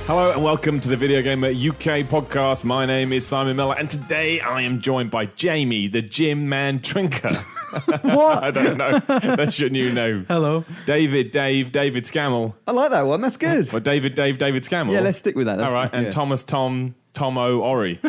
Hello and welcome to the Video Gamer UK podcast. My name is Simon Miller and today I am joined by Jamie, the gym man drinker. What? I don't know. That's your new name. Hello. David Scammell. I like that one. That's good. Or David Scammell. Yeah, let's stick with that. That's all right. good. And Yeah. Tomo Ori.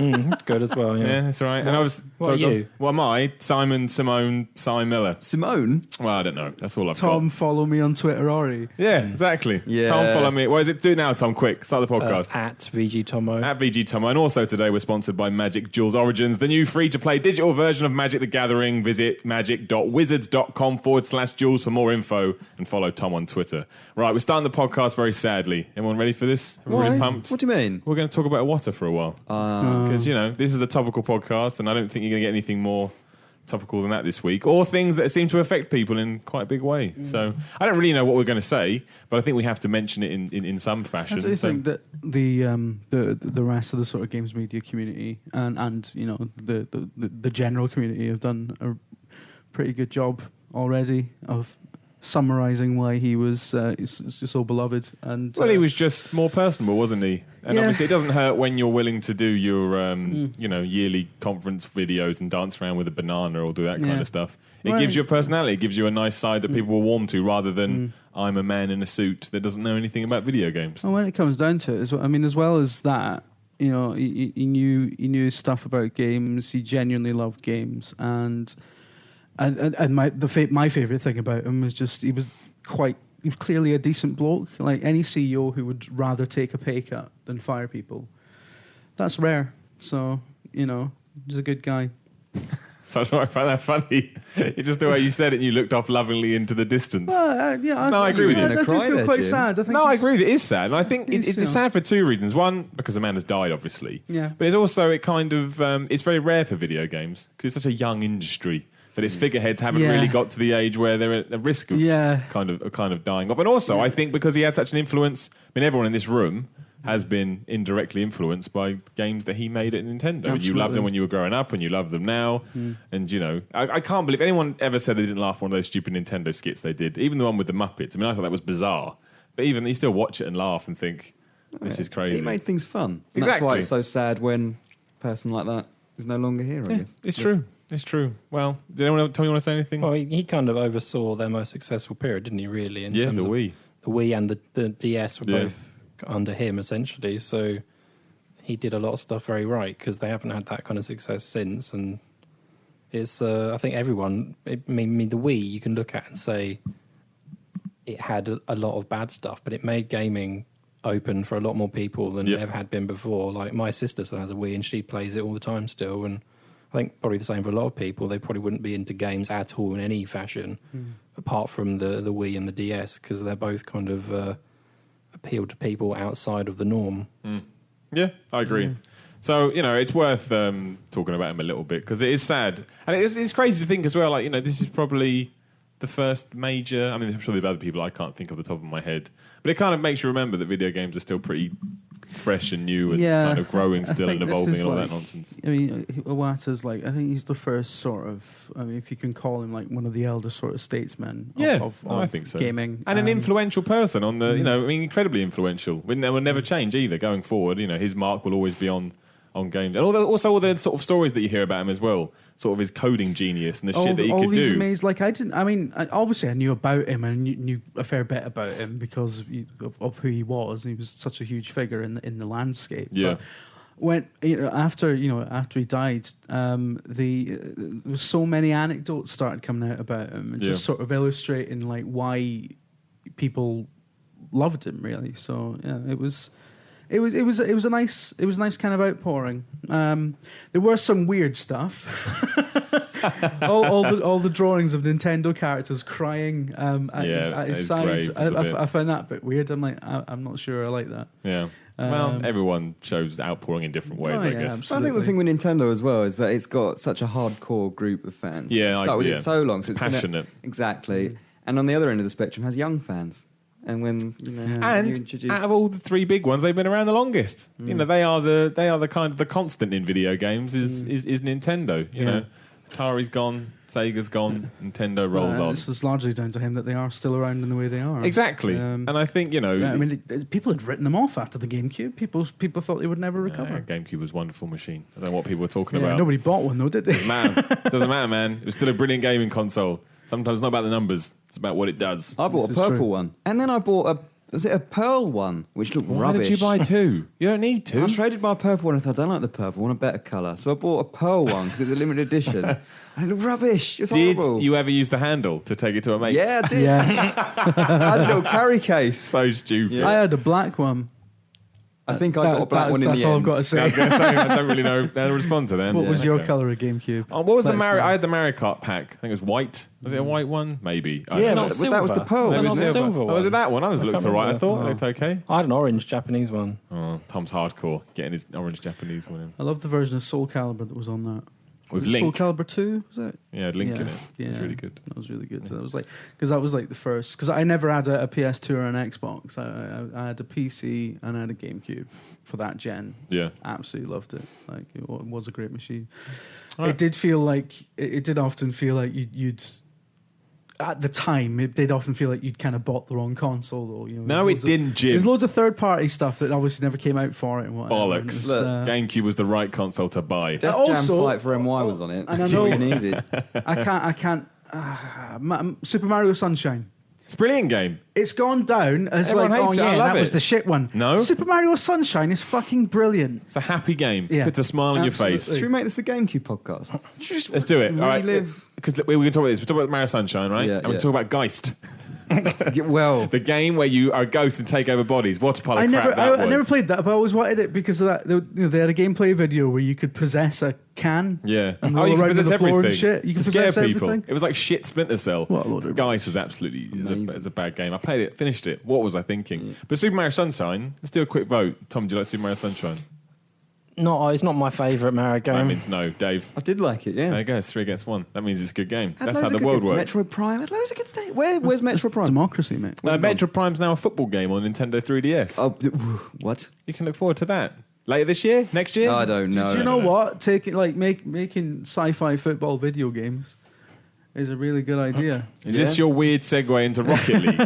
Good as well, Yeah, that's right. And I was. What are you? What am I? Simon Miller. Simone. Well, I don't know. That's all I've Tom, got. follow me on Twitter, Ori. Yeah, exactly. Yeah. Tom, follow me. What is it? Do now, Tom. Quick. Start the podcast. At VG Tomo. At VG Tomo. And also today we're sponsored by Magic Jewels Origins, the new free-to-play digital version of Magic the Gathering. Visit magic.wizards.com/jewels for more info and follow Tom on Twitter. Right, we're starting the podcast very sadly. Everyone ready for this? Everyone really pumped? What do you mean? We're going to talk about water for a while. Because, you know, this is a topical podcast and I don't think you're going to get anything more topical than that this week, or things that seem to affect people in quite a big way. So I don't really know what we're going to say, but I think we have to mention it in some fashion. How do you think that the rest of the sort of games media community and you know the general community have done a pretty good job already of summarising why he was so beloved? And Well, he was just more personable, wasn't he? And Yeah. obviously it doesn't hurt when you're willing to do your you know, yearly conference videos and dance around with a banana or do that kind Yeah. of stuff. It Right. gives you a personality. It gives you a nice side that people will warm to rather than I'm a man in a suit that doesn't know anything about video games. And when it comes down to it, as well as that, you know, he knew stuff about games. He genuinely loved games, and my favorite thing about him was just he was clearly a decent bloke. Like any CEO who would rather take a pay cut than fire people, that's rare. So you know, he's a good guy. So I found that funny. It's just the way you said it and you looked off lovingly into the distance. Well, yeah, No, I agree with you. I You're do gonna cry feel there, quite Jim. sad. I think No, I he's- agree with it. It is sad. And I think He's, it's you know- sad for two reasons. One, because the man has died, obviously. Yeah. But it's also, it kind of, it's very rare for video games because it's such a young industry that its figureheads haven't Yeah. really got to the age where they're at the risk of kind of dying off. And also, I think because he had such an influence, I mean, everyone in this room has been indirectly influenced by games that he made at Nintendo. And you loved Absolutely. them when you were growing up and you love them now. And, you know, I can't believe anyone ever said they didn't laugh at one of those stupid Nintendo skits they did. Even the one with the Muppets. I mean, I thought that was bizarre. But even, you still watch it and laugh and think, this is crazy. He made things fun. And Exactly. That's why it's so sad when a person like that is no longer here, I guess. It's true. It's true. Well, did anyone tell me you want to say anything? Well, he kind of oversaw their most successful period, didn't he, really? In Yeah, terms the of Wii. The Wii and the DS were Yeah. both under him, essentially. So he did a lot of stuff very right because they haven't had that kind of success since. And it's, I think everyone, the Wii, you can look at and say it had a lot of bad stuff, but it made gaming open for a lot more people than it ever had been before. Like my sister still has a Wii and she plays it all the time still, and I think probably the same for a lot of people. They probably wouldn't be into games at all in any fashion apart from the Wii and the DS because they're both kind of appeal to people outside of the norm. Yeah, I agree. So, you know, it's worth talking about him a little bit because it is sad. And it's crazy to think as well, like, you know, this is probably the first major... I mean, I'm sure there are other people I can't think of the top of my head. But it kind of makes you remember that video games are still pretty fresh and new and kind of growing I still think and this evolving is and all like- that nonsense. I mean, Iwata's like, I think he's the first sort of, I mean, if you can call him like one of the elder sort of statesmen of I think so. gaming. And an influential person on the, you know, I mean, incredibly influential. Will never change either going forward. You know, his mark will always be on games. And also all the sort of stories that you hear about him as well, sort of his coding genius and the shit that he all could these do. amazing, like obviously I knew about him and knew a fair bit about him because of who he was, and he was such a huge figure in the landscape. Yeah. But when after he died, there was so many anecdotes started coming out about him and just sort of illustrating like why people loved him really. So yeah, it was a nice kind of outpouring. There were some weird stuff. all the drawings of Nintendo characters crying at his side. I found that a bit weird. I'm like, I'm not sure I like that. Yeah. Well, everyone shows outpouring in different ways, I guess. I think the thing with Nintendo as well is that it's got such a hardcore group of fans. Yeah, It's with it so long, so it's passionate. Exactly. And on the other end of the spectrum has young fans. And when you introduce... out of all the three big ones, they've been around the longest. You know, they are the kind of the constant in video games is Nintendo. You know, Atari's gone, Sega's gone, Nintendo rolls on. This is largely down to him that they are still around in the way they are. Exactly. And I think, I mean, people had written them off after the GameCube. People thought they would never recover. GameCube was a wonderful machine. I don't know what people were talking about. Nobody bought one, though, did they? Doesn't matter, man. It was still a brilliant gaming console. Sometimes it's not about the numbers, it's about what it does. I bought a purple one. And then I bought was it a pearl one, which looked rubbish. Why did you buy two? You don't need two. I traded my purple one and thought, I don't like the purple, I want a better colour. So I bought a pearl one because it was a limited edition. And it looked rubbish. It was horrible. Did you ever use the handle to take it to a mate? Yeah, I did. Yeah. I had a little carry case. So stupid. I had a black one. I think I got a black one in the end. That's all I've got to say. I was going to say, I don't really know how to respond to them. What was your colour of GameCube? Oh, what was the Mario? I had the Mario Kart pack. I think it was white. Was it a white one? Maybe. Yeah, not that was the pearl. Was it not wasn't the it? silver Oh, one? was it that one? I looked can't alright. I remember. thought it looked okay. I had an orange Japanese one. Oh, Tom's hardcore, getting his orange Japanese one in. I love the version of Soul Calibur that was on that. With Was it Link. Soul Calibur 2, was it? Yeah, Link in it. Yeah, It was really good. That was really good. That was like, because that was like the first, because I never had a PS2 or an Xbox. I had a PC and I had a GameCube for that gen. Yeah. Absolutely loved it. Like, it was a great machine. Right. It did feel like, it did often feel like you'd at the time, it did often feel like you'd kind of bought the wrong console. Or, No, it didn't, Jim. There's loads of third-party stuff that obviously never came out for it and whatever. And Bollocks. it was, GameCube was the right console to buy. Def Jam Also- Fight for MY was on it. and I That's all know- you needed. I can't. Super Mario Sunshine. It's a brilliant game. It's gone down as Everyone like, oh hates it. I yeah, love that was it. the shit one. No. Super Mario Sunshine is fucking brilliant. It's a happy game. Yeah. Puts a smile on your face. Absolutely. Should we make this the GameCube podcast? Let's do it. All right. Relive. Because we can talk about this. We talk about Mario Sunshine, right? Yeah, and we yeah. talk about Geist. Well, The game where you are a ghost and take over bodies. What a pile of I crap never, that was. I never played that, but I always wanted it because of that. They had a gameplay video where you could possess a can. Yeah. And Oh, roll you can around on possess the floor and everything. shit. You can to scare possess people. everything. It was like shit Splinter Cell. What a load of Geist was absolutely Amazing. it's a bad game. I played it, finished it. What was I thinking? But Super Mario Sunshine, let's do a quick vote. Tom, do you like Super Mario Sunshine? No, it's not my favourite Mario That game. means no. Dave. I did like it, yeah. There you go. It's 3 against 1. That means it's a good game. Had That's how loads the of good world games. works. Metroid Prime had loads of good stuff. Where's Metroid Prime? Democracy, mate. Metro Prime's now a football game on Nintendo 3DS. Oh, what? You can look forward to that. Later this year? Next year? I don't know. Do you know what? Taking making sci-fi football video games is a really good idea. Is this your weird segue into Rocket League?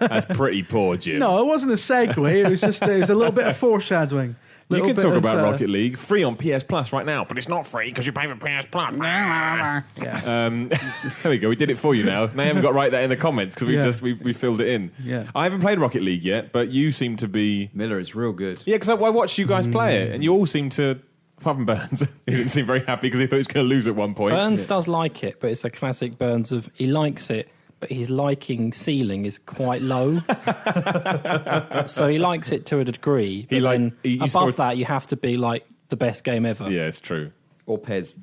That's pretty poor, Jim. No, it wasn't a segue. It was just a little bit of foreshadowing. You Little can bit talk of, about Rocket League free on PS Plus right now, but it's not free because you pay for PS Plus. Yeah. There we go. We did it for you now. They haven't got right there in the comments because we filled it in. Yeah. I haven't played Rocket League yet, but you seem to be. Miller is real good. Yeah, because I watched you guys play it, and you all seem to. Apart from Burns, he didn't seem very happy because he thought he was going to lose at one point. Burns does like it, but it's a classic Burns of he likes it, but his liking ceiling is quite low. So he likes it to a degree. But then above that, you have to be like the best game ever. Yeah, it's true. Or Pez.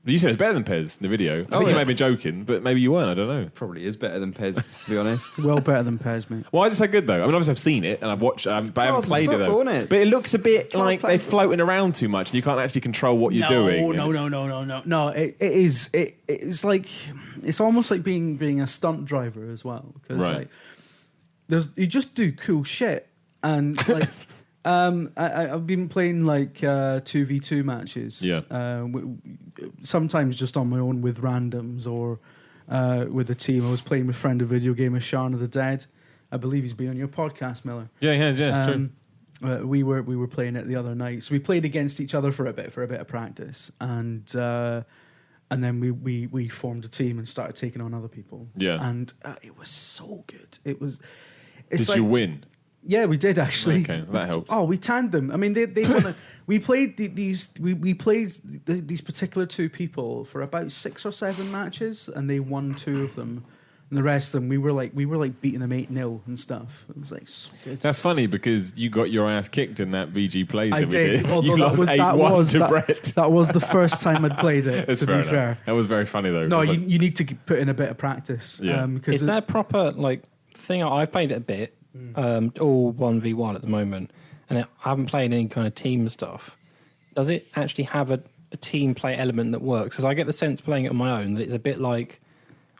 You said it's better than Pez in the video. I think you may have been joking, but maybe you weren't. I don't know. Probably is better than Pez, to be honest. Well better than Pez, mate. Why is it so good though? I mean, obviously I've seen it and I've watched, but I haven't class of played it football, though. isn't it? But it looks a bit Class like play they're football. floating around too much, and you can't actually control what you're doing. No. It's like it's almost like being a stunt driver as well because Right. like you just do cool shit and like. I've been playing like 2v2 matches. Yeah. Sometimes just on my own with randoms or with a team. I was playing with friend of VideoGamer, Shaun of the Dead. I believe he's been on your podcast, Miller. Yeah, it's true. We were playing it the other night, so we played against each other for a bit of practice, and then we formed a team and started taking on other people. Yeah. and it was so good. It was. Did you win? Yeah, we did actually. Okay, that helps. Oh, we tanned them. I mean, they won. We played we played these particular two people for about 6 or 7 matches, and they won 2 of them. And the rest of them, we were like beating them 8-0 and stuff. It was like so good. That's funny because you got your ass kicked in that VG plays. I that we did. Although You lost 8-1 to Brett. That was the first time I'd played it. That's to be enough. fair, That was very funny though. no, It was you need to put in a bit of practice. Yeah. Is there proper like thing? I've played it a bit, all 1v1 at the moment, and I haven't played any kind of team stuff. Does it actually have a team play element that works? Because I get the sense playing it on my own that it's a bit like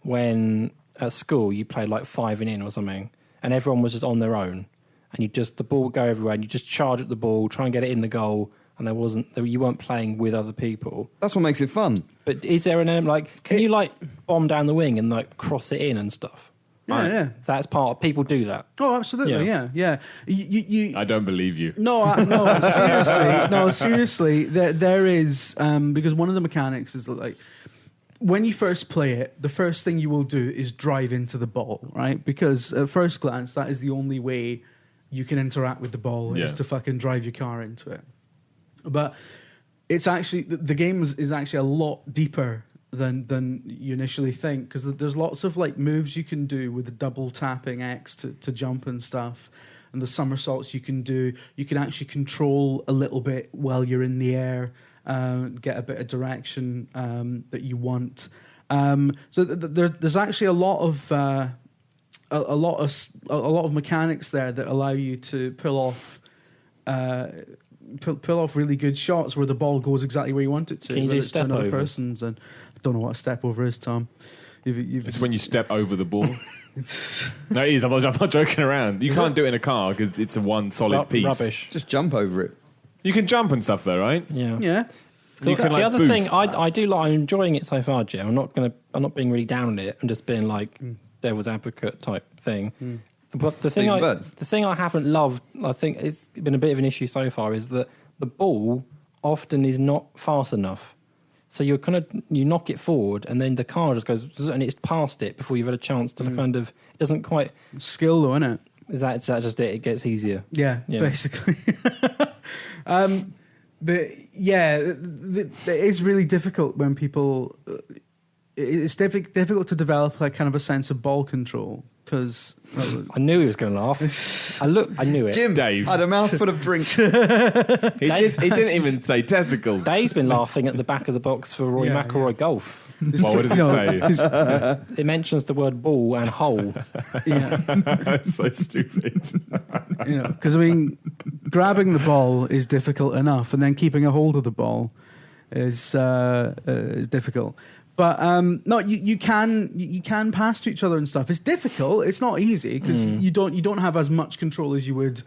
when at school you played like 5 and in or something, and everyone was just on their own, and the ball would go everywhere, and you just charge at the ball, try and get it in the goal, and you weren't playing with other people. That's what makes it fun. But is there an element like can you like bomb down the wing and like cross it in and stuff? Yeah. That's part. People do that. Oh, absolutely. Yeah. You I don't believe you. No, seriously. There is because one of the mechanics is that, like, when you first play it, the first thing you will do is drive into the ball, right? Because at first glance, that is the only way you can interact with the ball is to fucking drive your car into it. But it's actually the game is actually a lot deeper than you initially think, because there's lots of like moves you can do with the double tapping X to jump and stuff, and the somersaults you can do. You can actually control a little bit while you're in the air, get a bit of direction that you want. So there's actually a lot of mechanics there that allow you to pull off really good shots where the ball goes exactly where you want it to. Can you do step overs? Person's, and I don't know what a step over is, Tom. It's when you step over the ball. No, it is. I'm not joking around. You can't do it in a car because it's a one solid piece. Rubbish. Just jump over it. You can jump and stuff though, right? Yeah. You can, the other boost. thing I do like, I'm enjoying it so far, Jim. I'm not being really down on it. I'm just being like devil's advocate type thing. But the thing I haven't loved, I think it's been a bit of an issue so far, is that the ball often is not fast enough. So you knock it forward, and then the car just goes, and it's past it before you've had a chance to kind of. It doesn't quite skill though, isn't it? Is that just it? It gets easier. Yeah. Basically. It is really difficult when people. It's difficult to develop like kind of a sense of ball control, because I knew he was going to laugh. I knew it. Jim, Dave had a mouthful of drink. He didn't even say testicles. Dave's been laughing at the back of the box for Rory McIlroy golf. Well, what does it say? It mentions the word ball and hole. Yeah, That's so stupid. because I mean, grabbing the ball is difficult enough, and then keeping a hold of the ball is difficult. But no, you can pass to each other and stuff. It's difficult. It's not easy because you don't have as much control as you would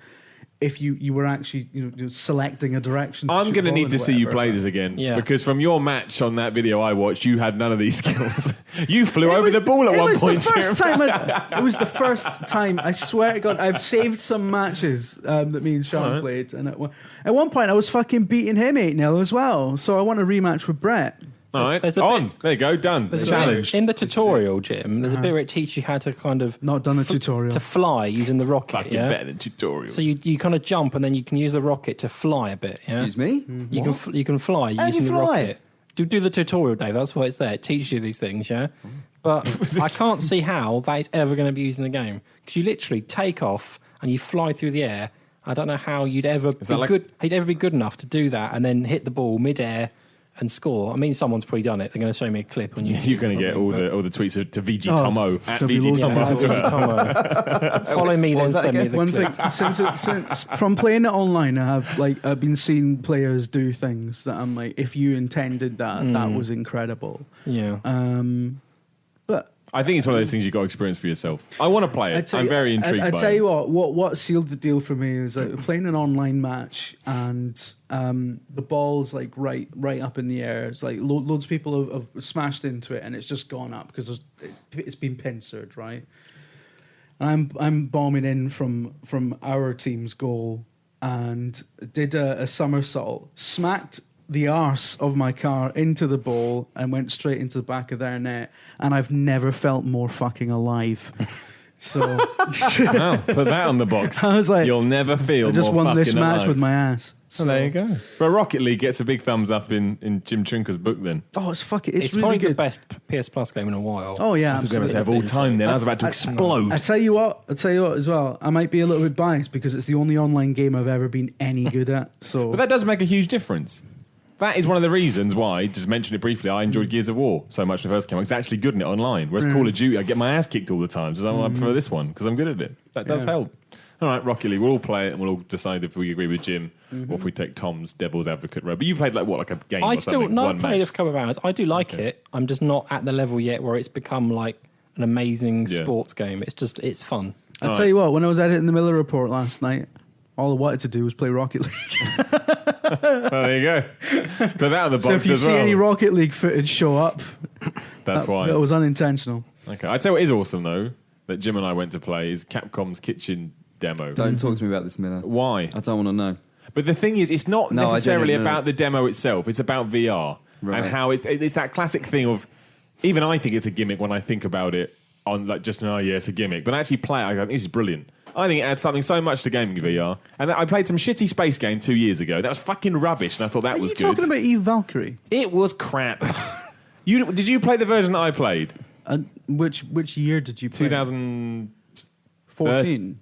if you were actually selecting a direction. I'm going to need to see you play this again, because from your match on that video I watched, you had none of these skills. You flew over the ball at one point. It was the first time. I swear to God, I've saved some matches that me and Sean played, and at one point I was fucking beating him 8-0 as well. So I want a rematch with Brett. All right, there you go, done. Challenged. In the tutorial, Jim, there's a bit where it teaches you how to kind of not done the tutorial to fly using the rocket. Fucking better than tutorial. So you kind of jump and then you can use the rocket to fly a bit. Yeah? Excuse me. You can fly using the rocket. Do the tutorial, Dave. That's why it's there. It teaches you these things, yeah. But I can't see how that is ever going to be used in the game, because you literally take off and you fly through the air. I don't know how you'd ever be good enough to do that and then hit the ball mid-air and score. I mean, someone's probably done it. They're going to show me a clip on YouTube. You're going to get all the tweets to VG Tomo at VG Tomo. Follow me, then send me the one clip. thing since from playing it online, I've been seeing players do things that I'm like, if you intended that, that was incredible. Yeah. But I think it's one of those things you've got to experience for yourself. I want to play it. I'm very intrigued by it. I tell you what sealed the deal for me is playing an online match, and the ball's like right up in the air. It's like loads of people have smashed into it, and it's just gone up because it's been pincered, right? And I'm bombing in from our team's goal, and did a somersault, smacked the arse of my car into the ball and went straight into the back of their net, and I've never felt more fucking alive. So wow, put that on the box. I was like, you'll never feel. I just more won this fucking match alive. with my ass. So there you go. But Rocket League gets a big thumbs up in Jim Trinker's book. Then it's really probably the good. best PS Plus game in a while. Oh yeah, I was going to say of all time. Then I was about to explode. I tell you what as well. I might be a little bit biased because it's the only online game I've ever been any good at. So, but that does make a huge difference. That is one of the reasons why, just mention it briefly, I enjoyed Gears of War so much when it first came out. It's actually good in it online. Whereas Call of Duty, I get my ass kicked all the time. So I prefer this one because I'm good at it. That does help. All right, Rocket League, we'll all play it and we'll all decide if we agree with Jim or if we take Tom's devil's advocate road. But you played like a game or something? I played a couple of hours. I do like it. I'm just not at the level yet where it's become like an amazing sports game. It's fun. I'll tell you what, when I was editing the Miller Report last night, All I wanted to do was play Rocket League. Well, there you go. Put that on the box So if you as see well. any Rocket League footage show up, That's why. that was unintentional. Okay, I tell you what is awesome though that Jim and I went to play is Capcom's Kitchen demo. Don't talk to me about this, Miller. Why? I don't want to know. But the thing is, it's not No, I necessarily genuinely about the demo itself. It's about VR Right. and how it's that classic thing of. Even I think it's a gimmick when I think about it on like just it's a gimmick. But actually play it, I go, this is brilliant. I think it adds something so much to gaming VR. And I played some shitty space game 2 years ago. That was fucking rubbish, and I thought that was Are you good. talking about Eve Valkyrie? It was crap. Did you play the version that I played? Which year did you play? 2014.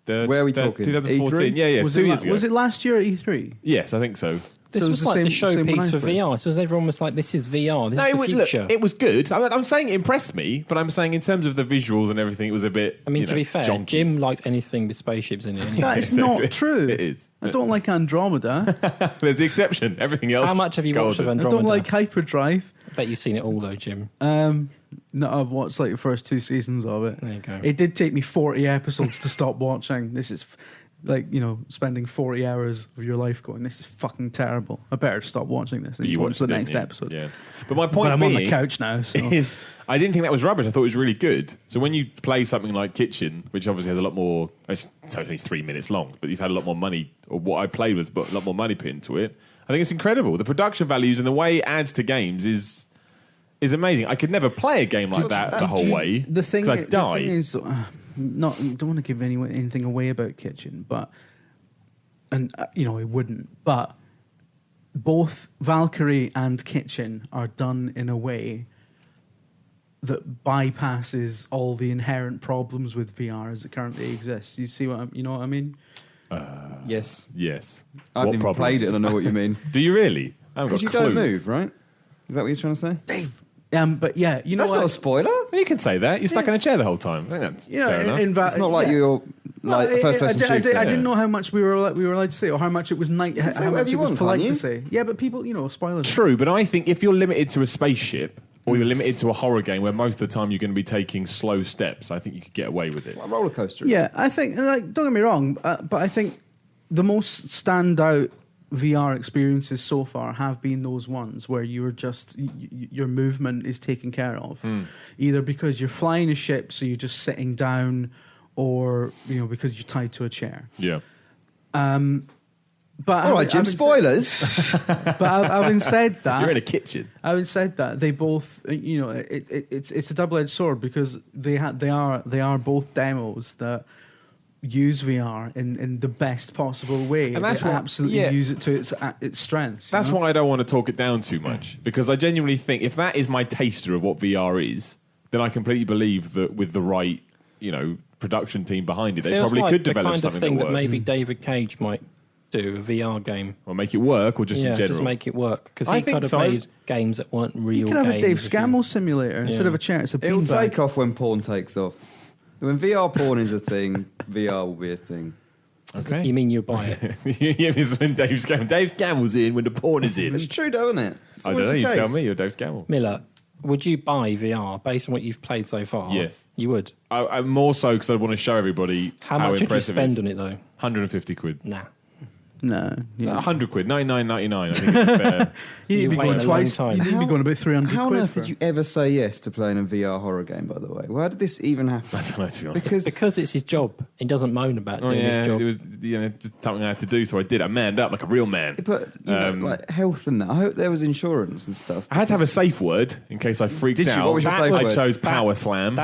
Where are we talking? 2014. E3? Yeah, Was 2 years ago. Was it last year at E3? Yes, I think so. This So it was was like the the same when showpiece I for played. VR. So everyone was like, "This is VR. This is the Look, future." it was good. I'm saying it impressed me, but I'm saying in terms of the visuals and everything, it was a bit. I mean, to be fair, jonky. Jim likes anything with spaceships in it. Anyway. That is not true. It is. I don't like Andromeda. There's the exception. Everything else. How much have you watched of golden. I Andromeda? don't like Hyperdrive. I bet you've seen it all, though, Jim. No, I've watched like the first 2 seasons of it. There you go. It did take me 40 episodes to stop watching. This is spending 40 hours of your life going, this is fucking terrible. I better stop watching this and You go on watched to the it, next didn't you? episode. Yeah. But my point But I'm being, on the couch now, so. is I didn't think that was rubbish. I thought it was really good. So when you play something like Kitchen, which obviously has a lot more, it's only 3 minutes long, but you've had a lot more money, or what I played with, but a lot more money put into it. I think it's incredible. The production values and the way it adds to games is amazing. I could never play a game like that the whole way. The thing, 'cause I'd die. the thing is, don't want to give anything away about Kitchen, but it wouldn't. But both Valkyrie and Kitchen are done in a way that bypasses all the inherent problems with VR as it currently exists. You see you know what I mean? Yes. Yes. I haven't even problems? played it and I know what you mean. Do you really? I haven't got Because a you clue. don't move, right? Is that what you're trying to say? Dave. But yeah, you know That's what? not a spoiler. Well, you can say that. You're stuck in a chair the whole time. I think that's fair enough. It's not like you're like a first-person shooter. I didn't know how much we were allowed to say, or how much it was say how whatever much you it was want, polite can't to you? say. Yeah, but people, spoilers. True, but I think if you're limited to a spaceship or you're limited to a horror game where most of the time you're going to be taking slow steps, I think you could get away with it. Like a roller coaster. Yeah, I think. Don't get me wrong, but I think the most standout VR experiences so far have been those ones where you're just your movement is taken care of, either because you're flying a ship, so you're just sitting down, or because you're tied to a chair. Yeah. But All right, Jim. Spoilers. But having said that, You're in a kitchen. having said that, they both, it's a double-edged sword because they are both demos that use VR in the best possible way. And that's they what- absolutely yeah. use it to its strengths. That's why I don't want to talk it down too much, because I genuinely think if that is my taster of what VR is, then I completely believe that with the right, production team behind it, they Feels probably like could the develop kind of something thing that that works. maybe David Cage might do, a VR game. Or make it work, or just in general. just make it work. Because I he think could have so. made games that weren't real you could have a games. Dave if you- Scammell simulator instead Yeah. of a chair. It's a It'll beanbag. take off when porn takes off. When VR porn is a thing, VR will be a thing. Okay. You mean you buy it? Yeah, it's when Dave Scammell's in, when the porn is in. It's true, though, isn't it? It's I don't always know, the you case. tell me, you're Dave Scammell. Miller, would you buy VR based on what you've played so far? Yes. You would? I'm more so because I want to show everybody How much would you impressive spend it is. on it, though? 150 quid. Nah. No, you, 100 quid, 99.99. I think it's fair. you need You to be wait going a long twice. time. You need to be How- going about 300 How on quid. earth for did you ever say yes to playing a VR horror game, by the way? Why did this even happen? I don't know, to be honest. Because it's his job. He doesn't moan about doing his job. it was just something I had to do, so I did. I manned up like a real man. But like health and that. I hope there was insurance and stuff. I had to have a safe word in case I freaked Did you? out. What was your safe I word? chose Power Slam.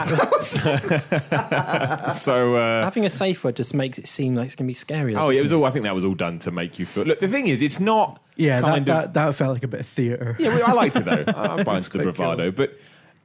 So Having a safe word just makes it seem like it's going to be scary. oh, yeah, it was all. I think that was all done to make you feel. Look, the thing is, it's not. Yeah, kind of. that felt like a bit of theatre. Yeah, well, I liked it though. I'm buying into the quite bravado. cool. But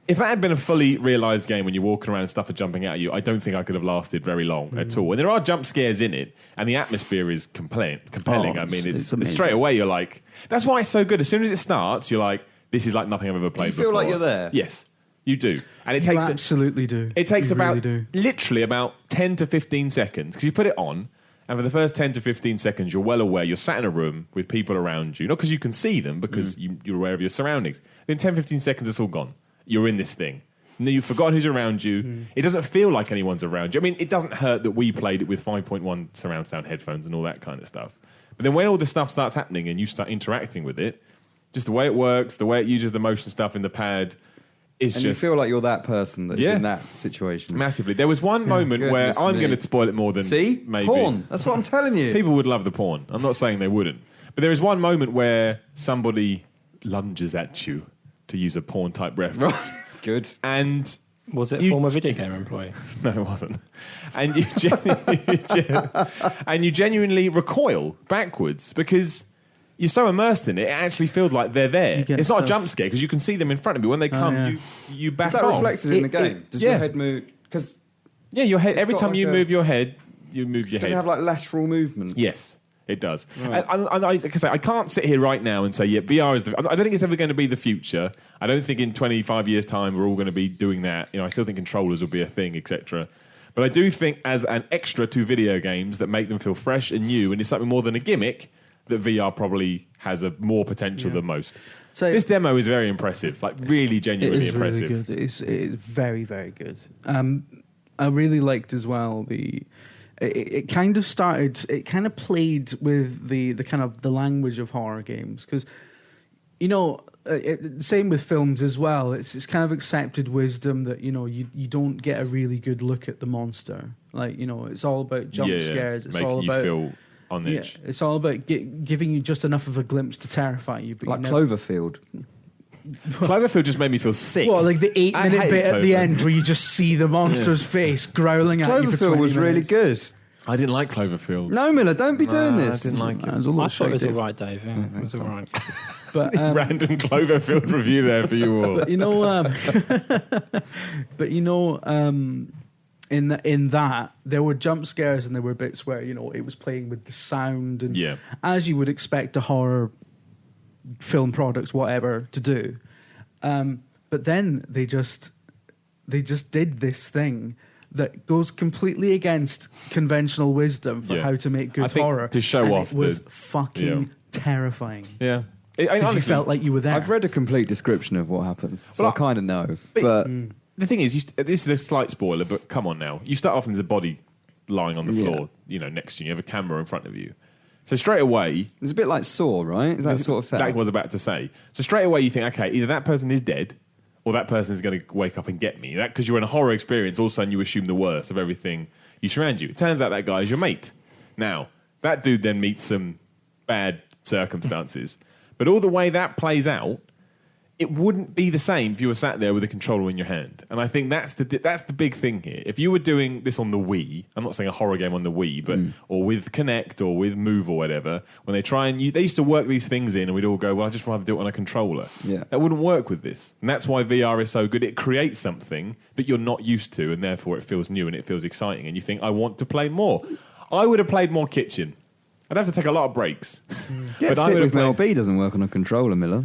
if that had been a fully realised game when you're walking around and stuff are jumping out at you, I don't think I could have lasted very long at all. And there are jump scares in it, and the atmosphere is compelling. Oh, I mean, it's it's amazing. straight away you're like, that's why it's so good. As soon as it starts, you're like, this is like nothing I've ever played feel before. like you're there? Yes, you do. And it You takes absolutely do. it takes You about really do. literally about 10 to 15 seconds because you put it on, and for the first 10 to 15 seconds, you're well aware. You're sat in a room with people around you, not because you can see them, because you're aware of your surroundings. In 10, 15 seconds, it's all gone. You're in this thing. You've forgotten who's around you. It doesn't feel like anyone's around you. I mean, it doesn't hurt that we played it with 5.1 surround sound headphones and all that kind of stuff. But then when all this stuff starts happening and you start interacting with it, just the way it works, the way it uses the motion stuff in the pad, it's And just... you feel like you're that person that's in that situation. Massively. There was one moment where Goodness I'm me. going to spoil it more than maybe. Porn. That's what I'm telling you. People would love the porn. I'm not saying they wouldn't. But there is one moment where somebody lunges at you, to use a porn-type reference. Good. And... Was it a former VideoGamer employee? No, it wasn't. And you genuinely recoil backwards because you're so immersed in it, it actually feels like they're there. It's not a jump scare because you can see them in front of you. When they come, you back off. Is that reflected in the game? Does your head move? Because your head. Every time you move your head, you move your head. Does it have like lateral movement? Yes. It does. Right. And like I say, I can't sit here right now and say, VR is I don't think it's ever going to be the future. I don't think in 25 years' time we're all going to be doing that. I still think controllers will be a thing, etc. But I do think as an extra to video games that make them feel fresh and new, and it's something more than a gimmick, that VR probably has a more potential than most. So this demo is very impressive, like really genuinely impressive. Really good. It's very, very good. I really liked as well It kind of started. It kind of played with the kind of the language of horror games because, same with films as well. It's kind of accepted wisdom that you don't get a really good look at the monster. Like it's all about jump scares. It's making all about you feel on the edge. It's all about giving you just enough of a glimpse to terrify you. But like Cloverfield. Cloverfield just made me feel sick. Well, like the 8-minute bit at the end where you just see the monster's face growling at you for 20 Cloverfield was really minutes. good. I didn't like Cloverfield. No, Miller, don't be doing this. I didn't like it. It was a I little thought it was shite, all Dave. right, Dave. Yeah, it was all right. But Random Cloverfield review there for you all. But in that there were jump scares and there were bits where it was playing with the sound and as you would expect a horror film products whatever to do. But then they just did this thing that goes completely against conventional wisdom for how to make good horror. To show off, it was fucking terrifying. Yeah. Because you felt like you were there. I've read a complete description of what happens, so Well, I kind of know. But the thing is, this is a slight spoiler, but come on now. You start off and there's a body lying on the floor, next to you. You have a camera in front of you. So straight away... It's a bit like Saw, right? Is that sort of setup? Exactly what I was about to say. So straight away you think, okay, either that person is dead or that person is going to wake up and get me. Because you're in a horror experience, all of a sudden you assume the worst of everything you surround you. It turns out that guy is your mate. Now, that dude then meets some bad circumstances. But all the way that plays out, it wouldn't be the same if you were sat there with a controller in your hand. And I think that's the big thing here. If you were doing this on the Wii, I'm not saying a horror game on the Wii, but or with Kinect or with Move or whatever, when they try and they used to work these things in and we'd all go, well, I'd just rather do it on a controller. Yeah. That wouldn't work with this. And that's why VR is so good. It creates something that you're not used to and therefore it feels new and it feels exciting. And you think, I want to play more. I would have played more Kitchen. I'd have to take a lot of breaks. Get but Fit I with Mel B doesn't work on a controller, Miller.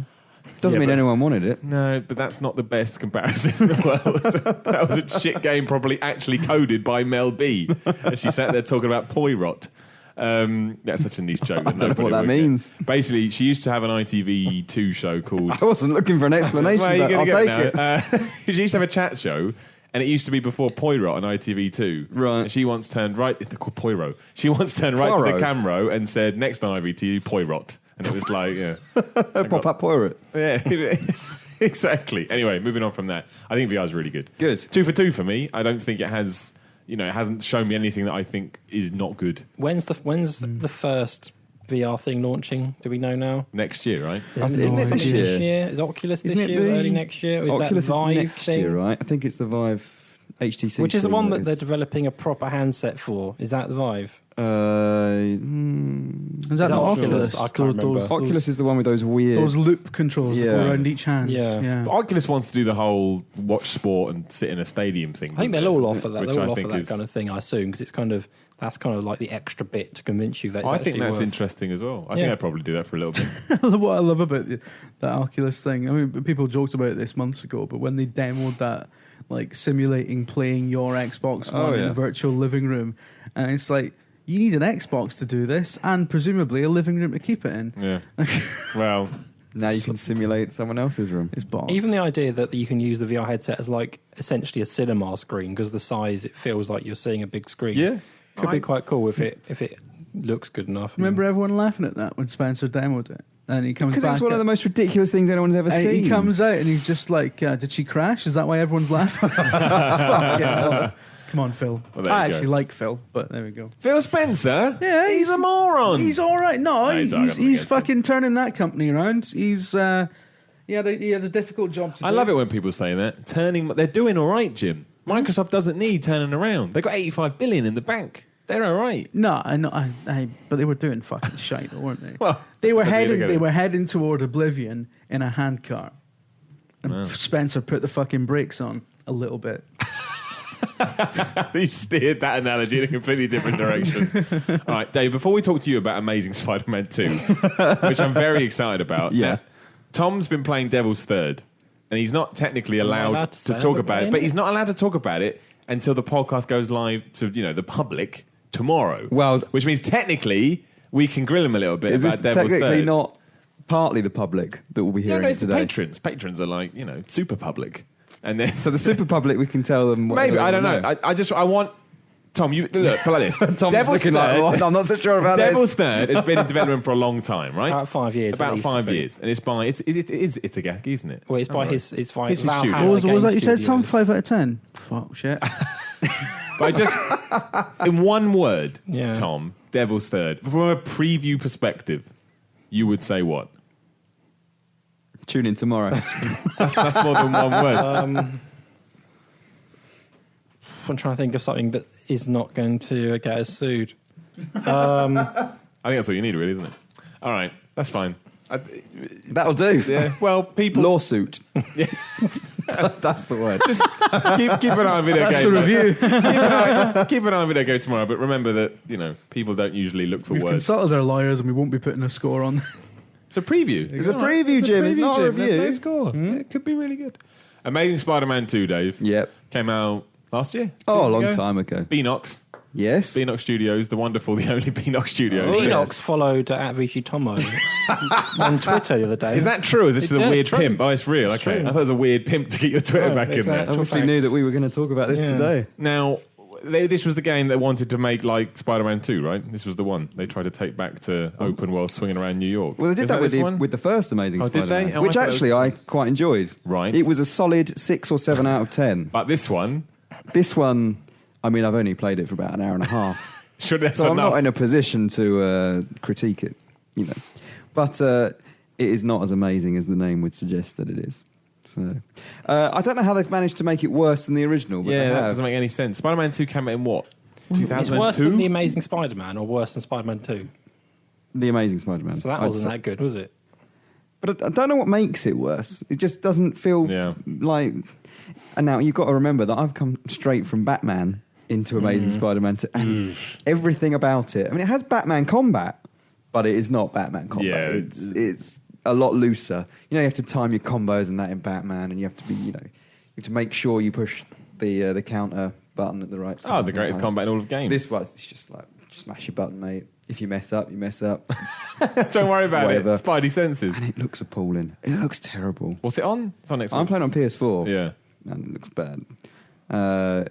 Doesn't mean anyone wanted it. No, but that's not the best comparison in the world. That was a shit game probably actually coded by Mel B. As she sat there talking about Poirot. That's such a niche joke. I don't know what that means. Basically, she used to have an ITV2 show called... I wasn't looking for an explanation, but I'll take it. She used to have a chat show, and it used to be before Poirot on ITV2. Right. And she once turned right... They're called Poirot. She once turned right to the camera and said, next on ITV2, Poirot. And it was like, Pop-up Poirot. Yeah, exactly. Anyway, moving on from that. I think VR is really good. Good. 2 for 2 for me. I don't think it has... it hasn't shown me anything that I think is not good. When's the first VR thing launching? Do we know now? Next year, right? Isn't it this year? Is Oculus Isn't this it year? the- Early next year? Or is Oculus that Vive is next thing? year, right? I think it's the Vive HTC. Which is the thing one that is. they're developing a proper handset for? Is that the Vive? Is that Is the that Oculus? Oculus? I can't remember. Oculus is the one with those weird... Those loop controls that go Yeah. around each hand. Yeah. But Oculus wants to do the whole watch sport and sit in a stadium thing. I think doesn't they'll it? all offer that. Which They'll I all offer think that is- kind of thing, I assume, because that's kind of like the extra bit to convince you that it's I actually think that's worth. interesting as well. I think I'd probably do that for a little bit. What I love about that Oculus thing, I mean, people joked about this months ago, but when they demoed that, like simulating playing your Xbox One in a virtual living room, and it's like, you need an Xbox to do this, and presumably a living room to keep it in. Yeah. Well, Now you can simulate someone else's room. It's bollocks. Even the idea that you can use the VR headset as like essentially a cinema screen because the size, it feels like you're seeing a big screen. Yeah. Could be quite cool if it looks good enough. Remember everyone laughing at that when Spencer demoed it? And he comes back. Because it was one of the most ridiculous things anyone's ever and seen. he comes out and he's just like, did she crash? Is that why everyone's laughing? Fucking hell. Come on, Phil. Well, there I you actually go. like Phil, but there we go. Phil Spencer? Yeah, he's a moron. He's all right. No, he's all right, I'm he's against fucking turning that company around. He had a difficult job to do. I love it when people say that. They're doing all right, Jim. Microsoft doesn't need turning around. They got 85 billion in the bank. They're all right. No, but they were doing fucking shite, weren't they? Well, they were depends where you heading. look at They it. were heading toward oblivion in a handcart, and Wow. Spencer put the fucking brakes on a little bit. You steered that analogy in a completely different direction. All right, Dave, before we talk to you about Amazing Spider-Man 2, which I'm very excited about. Yeah. Now, Tom's been playing Devil's Third, and he's not technically not allowed allowed to to say talk we're about it, playing but it. he's not allowed to talk about it until the podcast goes live to, the public tomorrow. Well- which means technically we can grill him a little bit Is this about Devil's technically Third. not partly the public that will be Yeah, hearing no, it it's the today? patrons. Patrons are like, super public. And then So the super public, we can tell them. maybe, whatever I don't they know. I want Tom, you look, put it like this. Tom's looking like, "Oh, I'm not so sure about Devil's this." Third has been in development for a long time, right? About 5 years. About at least, I 5 think. years, and it's by it's Itagaki, isn't it? Well, it's by Alright. his His Valhalla studio. What was Game that you said? Tom, Studios. 5 out of 10. Fuck shit. But I just, in one word, Yeah. Tom, Devil's Third, from a preview perspective, you would say what? Tune in tomorrow. That's more than one word. I'm trying to think of something that is not going to get us sued. I think that's all you need, really, isn't it? All right, that's fine. That'll do. Yeah. Well, people Lawsuit. That's the word. just keep an eye on video That's game. the review. Keep an eye on video game tomorrow. But remember that people don't usually look for We've words. consulted our lawyers and we won't be putting a score on. It's a preview. It's a preview, Jim. It's not a Jim. There's review. no score. Yeah, it could be really good. Amazing Spider-Man 2, Dave. Yep. Came out last year. Oh, a 2 long years ago. time ago. Beanox. Yes. Beanox Studios, the wonderful, the only Beanox Studios. Oh, yes. Enox followed at Vici Tomo on Twitter the other day. Is that true? Is this It a is weird true. pimp? Oh, it's real. It's Okay. true. I thought it was a weird pimp to get your Twitter No, back in it's there. actual Obviously fact. knew that we were going to talk about this Yeah. today. Now, this was the game they wanted to make like Spider-Man 2, right? This was the one they tried to take back to open world swinging around New York. Well, they did Is that with this one? with the first Amazing Oh, did Spider-Man, they? Oh, I which thought it was- actually I quite enjoyed. Right. It was a solid 6 or 7 out of 10. But this one, This one, I mean, I've only played it for about an hour and a half. should that's So I'm enough. not in a position to critique it, But it is not as amazing as the name would suggest that it is. So I don't know how they've managed to make it worse than the original. But Yeah, they that have. doesn't make any sense. Spider-Man 2 came out in what? It's worse 2002? than The Amazing Spider-Man or worse than Spider-Man 2. The Amazing Spider-Man. So that I'd wasn't say. that good, was it? But I don't know what makes it worse. It just doesn't feel Yeah. like. And now you've got to remember that I've come straight from Batman into Amazing Spider-Man 2, and everything about it. I mean, it has Batman combat, but it is not Batman combat. Yeah. It's a lot looser. You have to time your combos and that in Batman, and you have to be, you have to make sure you push the counter button at the right time. Oh, the greatest combat in all of games. This was it's just like smash your button, mate. If you mess up, you mess up, Don't worry about Whatever. it. Spidey senses. and it looks appalling. It looks terrible. What's it on? It's on Xbox. I'm playing on PS4. Yeah. And it looks bad. I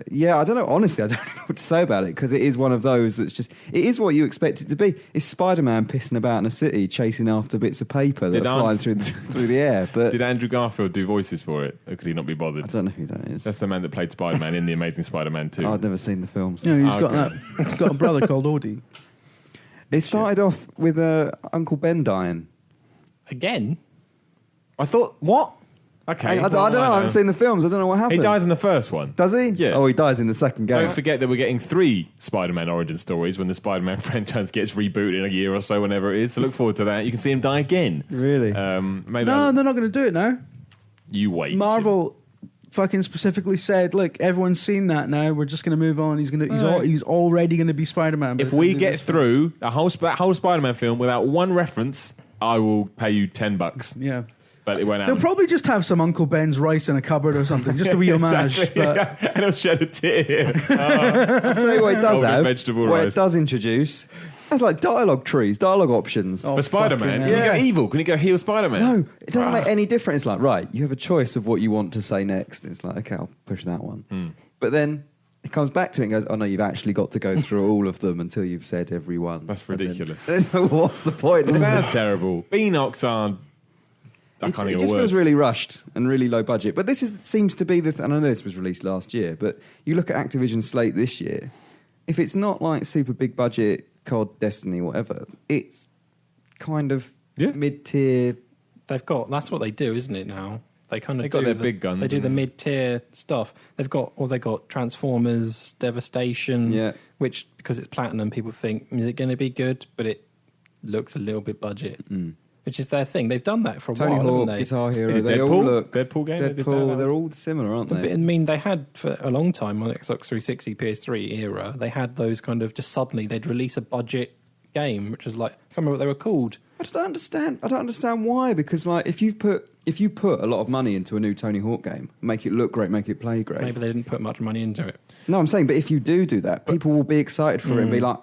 don't know. Honestly, I don't know what to say about it because it is one of those that's just. It is what you expect it to be. It's Spider-Man pissing about in a city, chasing after bits of paper that Did are flying through the air. But Did Andrew Garfield do voices for it? Or could he not be I bothered? don't know who that is. That's the man that played Spider-Man in The Amazing Spider-Man 2. I've never seen the films. You know, he's got Okay. that. He's got a brother called Odie. It started off with Uncle Ben dying. Again? I thought, what? Okay. I don't know. I haven't seen the films. I don't know what He happens. dies in the first one. Does he? Yeah. Oh, he dies in the second game. Don't forget that we're getting 3 Spider-Man origin stories when the Spider-Man franchise gets rebooted in a year or so, whenever it is. So look forward to that. You can see him die again. Really? Maybe No, they're not going to do it now. you wait. Marvel fucking specifically said, look, everyone's seen that now. We're just going to move on. He's he's already going to be Spider-Man. by If the time we they do get this film. through that whole Spider-Man film without one reference, I will pay you $10. Yeah. But it won't They'll happen. probably just have some Uncle Ben's rice in a cupboard or something, just a wee homage. Exactly, But yeah. And he'll shed a tear. I'll tell you what it does Golden have. vegetable What rice. it does introduce That's like dialogue trees, dialogue options. Oh, For Spider-Man, fucking can hell. you go evil? Can you go heal Spider-Man? No, it doesn't make any difference. It's like, right, you have a choice of what you want to say next. It's like, okay, I'll push that one. But then it comes back to it and goes, oh no, you've actually got to go through all of them until you've said every one. That's And then- ridiculous. What's the point? It sounds terrible. Beanox are... I can't It even just word. feels really rushed and really low budget. But this seems to be and I know this was released last year, but you look at Activision's slate this year, if it's not like super big budget, COD, Destiny, whatever, it's kind of mid-tier. That's what they do, isn't it now? They kind of They got do their the, big guns, They do the and- mid-tier stuff. They got Transformers, Devastation, Yeah. which, because it's platinum, people think, is it going to be good? But it looks a little bit budget, which is their thing. They've done that for a Tony while, Hawk, haven't they? Guitar Hero, Yeah, they all Deadpool? look... Deadpool game, they did that. Deadpool, they're all similar, aren't But, they? I mean, they had for a long time on Xbox 360, PS3 era, they had those kind of just suddenly they'd release a budget game, which was like, I can't remember what they were called. I don't understand why. Because like, if you put a lot of money into a new Tony Hawk game, make it look great, make it play great. Maybe they didn't put much money into it. No, I'm saying, but if you do that, people will be excited for it and be like,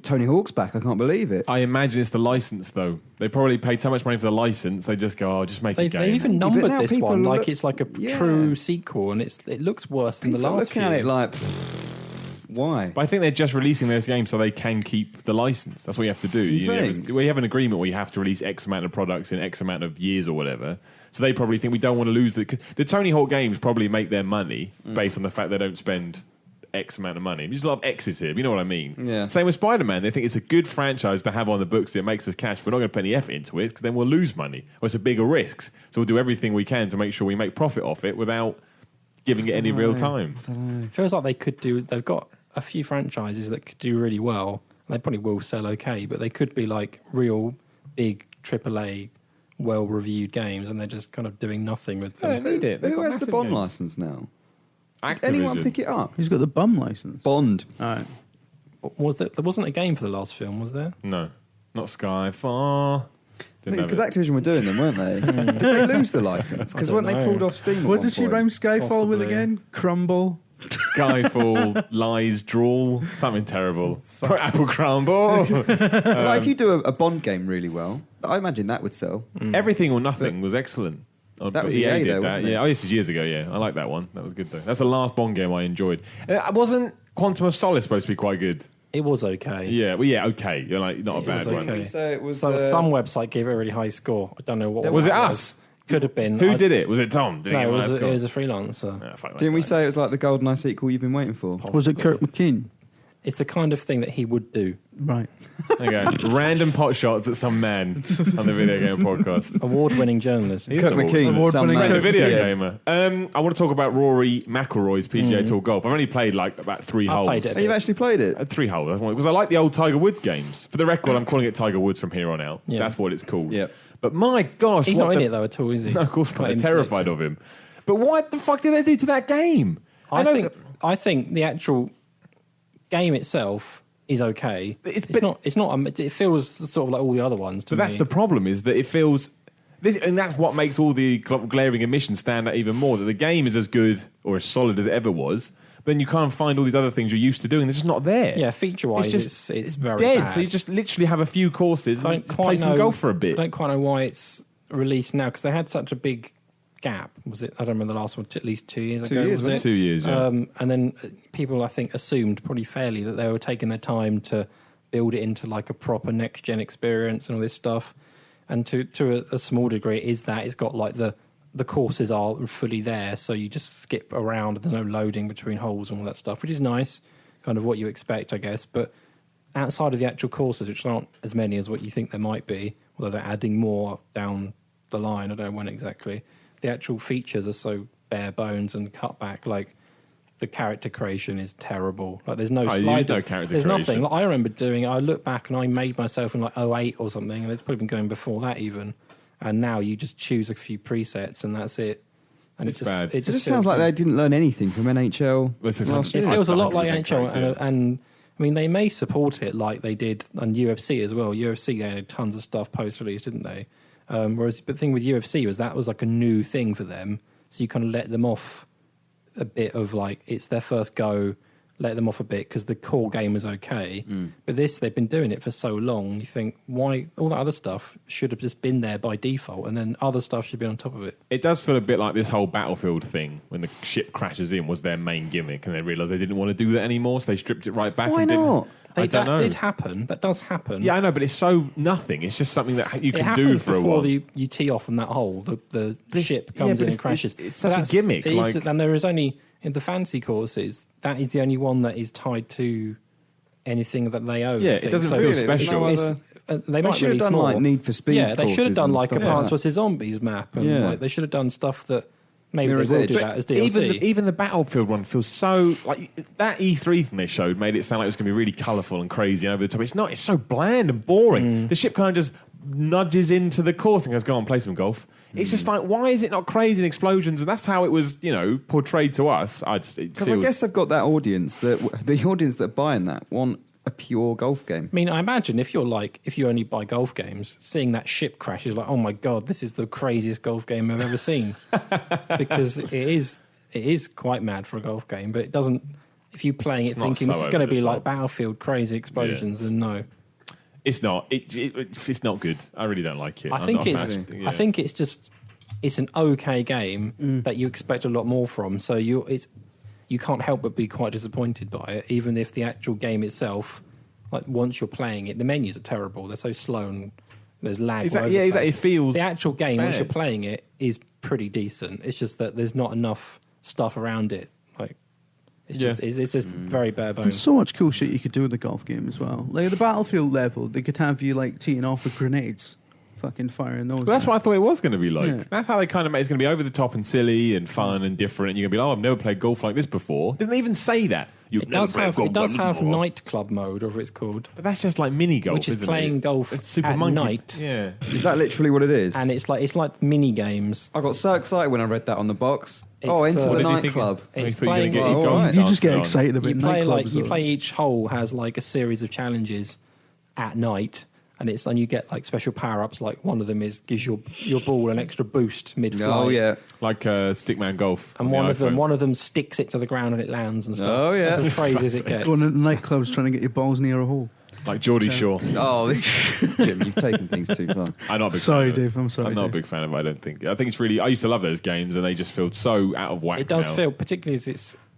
Tony Hawk's back. I can't believe it. I imagine it's the license, though. They probably paid so much money for the license, they just go, just make a They've game. even But numbered now this people one like look- it's like a Yeah. true sequel, and it looks worse than People the are last looking few. at it like, why? But I think they're just releasing this game so they can keep the license. That's what you have to do. You think? We have an agreement where you have to release X amount of products in X amount of years or whatever. So they probably think we don't want to lose the Tony Hawk games probably make their money based on the fact they don't spend X amount of money. There's a lot of X's here, you know what I mean? Yeah. Same with Spider-Man. They think it's a good franchise to have on the books that makes us cash. We're not going to put any effort into it because then we'll lose money. Or it's a bigger risk. So we'll do everything we can to make sure we make profit off it without giving it any real time. It feels like they could do. They've got a few franchises that could do really well. They probably will sell okay, but they could be like real big AAA, well-reviewed games, and they're just kind of doing nothing with They them. don't need it. They've Who got has the massive Bond games. license now? Did Activision. anyone pick it up? Who's got the bum license? Bond. All right. There wasn't a game for the last film, was there? No, not Skyfall. Didn't have Because it. Activision were doing them, weren't they? Did they lose the license? Because I don't weren't they know. pulled off Steam? at What one did she point? rhyme Skyfall with Possibly. again? Crumble. Skyfall, lies, drool, something terrible. Apple crumble. Like, if you do a Bond game really well, I imagine that would sell. Everything or Nothing was excellent. Oh, That but was EA EA did though, that. wasn't it? Yeah, this is years ago. Yeah, I like that one. That was good though. That's the last Bond game I enjoyed. Wasn't Quantum of Solace supposed to be quite good? It was okay. Yeah, well, yeah, okay. You're like not a It bad was one. okay. So it was. So some website gave it a really high score. I don't know what. Was one it that us? Could have been. Who did it? Was it Tom? Did he No, get it one was, last it goal? was a freelancer. Ah, fuck that Didn't we guy. say it was like the GoldenEye sequel you've been waiting for? Was it Kurt McKean? It's the kind of thing that he would do. Right. There you go. Random pot shots at some man on the Video Game Podcast. Award-winning journalist. He's Kurt an award- McKean, Award-winning some Friend man. of Video Yeah. Gamer. I want to talk about Rory McIlroy's PGA Tour golf. I've only played like about 3 I holes. played it. Oh, you've actually played it? 3 holes. Because I like the old Tiger Woods games. For the record, I'm calling it Tiger Woods from here on out. Yeah. That's what it's called. Yep. But my gosh, He's what not in the- it though at all, is he? No, of course not. Quite They're terrified of him. But what the fuck did they do to that game? I think the actual game itself is okay. But It's not. It feels sort of like all the other ones to But me. that's the problem, is that it feels... and that's what makes all the glaring omissions stand out even more, that the game is as good or as solid as it ever was, but then you can't find all these other things you're used to doing. They're just not there. Yeah, feature-wise, it's very dead. bad. So you just literally have a few courses I and don't play quite some know. golf for a I bit. don't quite know why it's released now because they had such a big gap. Was it? I don't remember the last one. At least 2 years 2 ago. years, was wasn't it? it? 2 years, yeah. And then people, I think, assumed pretty fairly that they were taking their time to build it into like a proper next gen experience and all this stuff. And to a small degree, it is that it's got like the courses are fully there, so you just skip around. There's no loading between holes and all that stuff, which is nice, kind of what you expect, I guess. But outside of the actual courses, which aren't as many as what you think there might be, although they're adding more down the line, I don't know when exactly. The actual features are so bare bones and cut back. Like the character creation is terrible. Like there's no Oh, sliders. there's no character There's creation. nothing. Like, I remember doing. I look back and I made myself in like 08 or something, and it's probably been going before that even. And now you just choose a few presets and that's it. And It's it just bad. It just sounds like they didn't learn anything from NHL This is last It year. feels a lot 100% like NHL, correct, and I mean they may support it like they did on UFC as well. UFC they had tons of stuff post-release, didn't they? Whereas the thing with UFC was that was like a new thing for them, so you kind of let them off a bit of like it's their first go. let them off a bit because the core game was okay. But this, they've been doing it for so long. You think, why all that other stuff should have just been there by default, and then other stuff should be on top of it. It does feel a bit like this whole Battlefield thing when the ship crashes in was their main gimmick, and they realised they didn't want to do that anymore, so they stripped it right back. Why and not? I don't know. That did happen. That does happen. Yeah, I know, but it's so nothing. It's just something that you It can do happens for a before while. you tee off from that hole. The ship yeah, comes but in and it's- crashes. it's such a That's- gimmick, it is- like- and there is only in the fantasy courses. That is the only one that is tied to anything that they own. Yeah, I it think. doesn't So feel Really? There's special. no it's- other- they might should have release done more. like Need for Speed. Yeah, they should have courses done and like a stuff Plants that. vs Zombies map, and Yeah. like they should have done stuff that maybe Mirror's they will Edge. do But that as DLC. Even the Battlefield one feels so like that E3 thing they showed made it sound like it was going to be really colourful and crazy and over the top. It's not. It's so bland and boring. The ship kind of just nudges into the course and goes, "Go on, play some golf." It's just like, why is it not crazy and explosions? And that's how it was, portrayed to us. Because I guess they've got that audience that the audience that are buying that want a pure golf game. I mean, I imagine if you only buy golf games, seeing that ship crash is like, oh my god, this is the craziest golf game I've ever seen. Because it is quite mad for a golf game, but it doesn't. If you're playing it It's not thinking so this is going to over the be top. like Battlefield, crazy explosions, then no. it's not. It's not good. I really don't like it. I think I I think it's just it's an okay game that you expect a lot more from. So you can't help but be quite disappointed by it, even if the actual game itself, like once you're playing it, the menus are terrible. They're so slow and there's lag. Exactly, all over the exactly. place. It feels the actual game once bad. you're playing it is pretty decent. It's just that there's not enough stuff around it. Like it's just it's just very bare There's bones. so much cool shit you could do with the golf game as well. Like the Battlefield level, they could have you like teeing off with grenades, fucking firing those. Well, that's what I thought it was going to be like. Yeah. That's how they kind of made it. It's going to be over the top and silly and fun and different. And you're going to be like, oh, I've never played golf like this before. Didn't they even say that? You've It never does played have golf it does like have this before. nightclub mode, or whatever it's called, But that's just like mini golf, which is isn't playing it? golf It's Super at Monkey. night. Yeah. Is that literally what it is? And it's like mini games. I got so excited when I read that on the box. It's, Enter what the did you think? nightclub. I It's thought you were gonna playing- get Oh, your all golf right. you just get dancing on. excited about nightclubs. You though. play each hole has like a series of challenges at night, and you get like special power ups. Like one of them gives your ball an extra boost mid flight. Oh yeah. Like Stickman Golf. And on the iPhone. one of them sticks it to the ground and it lands and stuff. Oh, yeah. That's as crazy as it gets. Going into nightclubs trying to get your balls near a hole. Like Geordie Shore. Oh, this Jim, you've taken things too far. I'm not a big Sorry, fan of it. Dave. I'm sorry. I'm not a Dave. big fan of it, I don't think. I think it's really... I used to love those games, and they just feel so out of whack It does now. feel, particularly as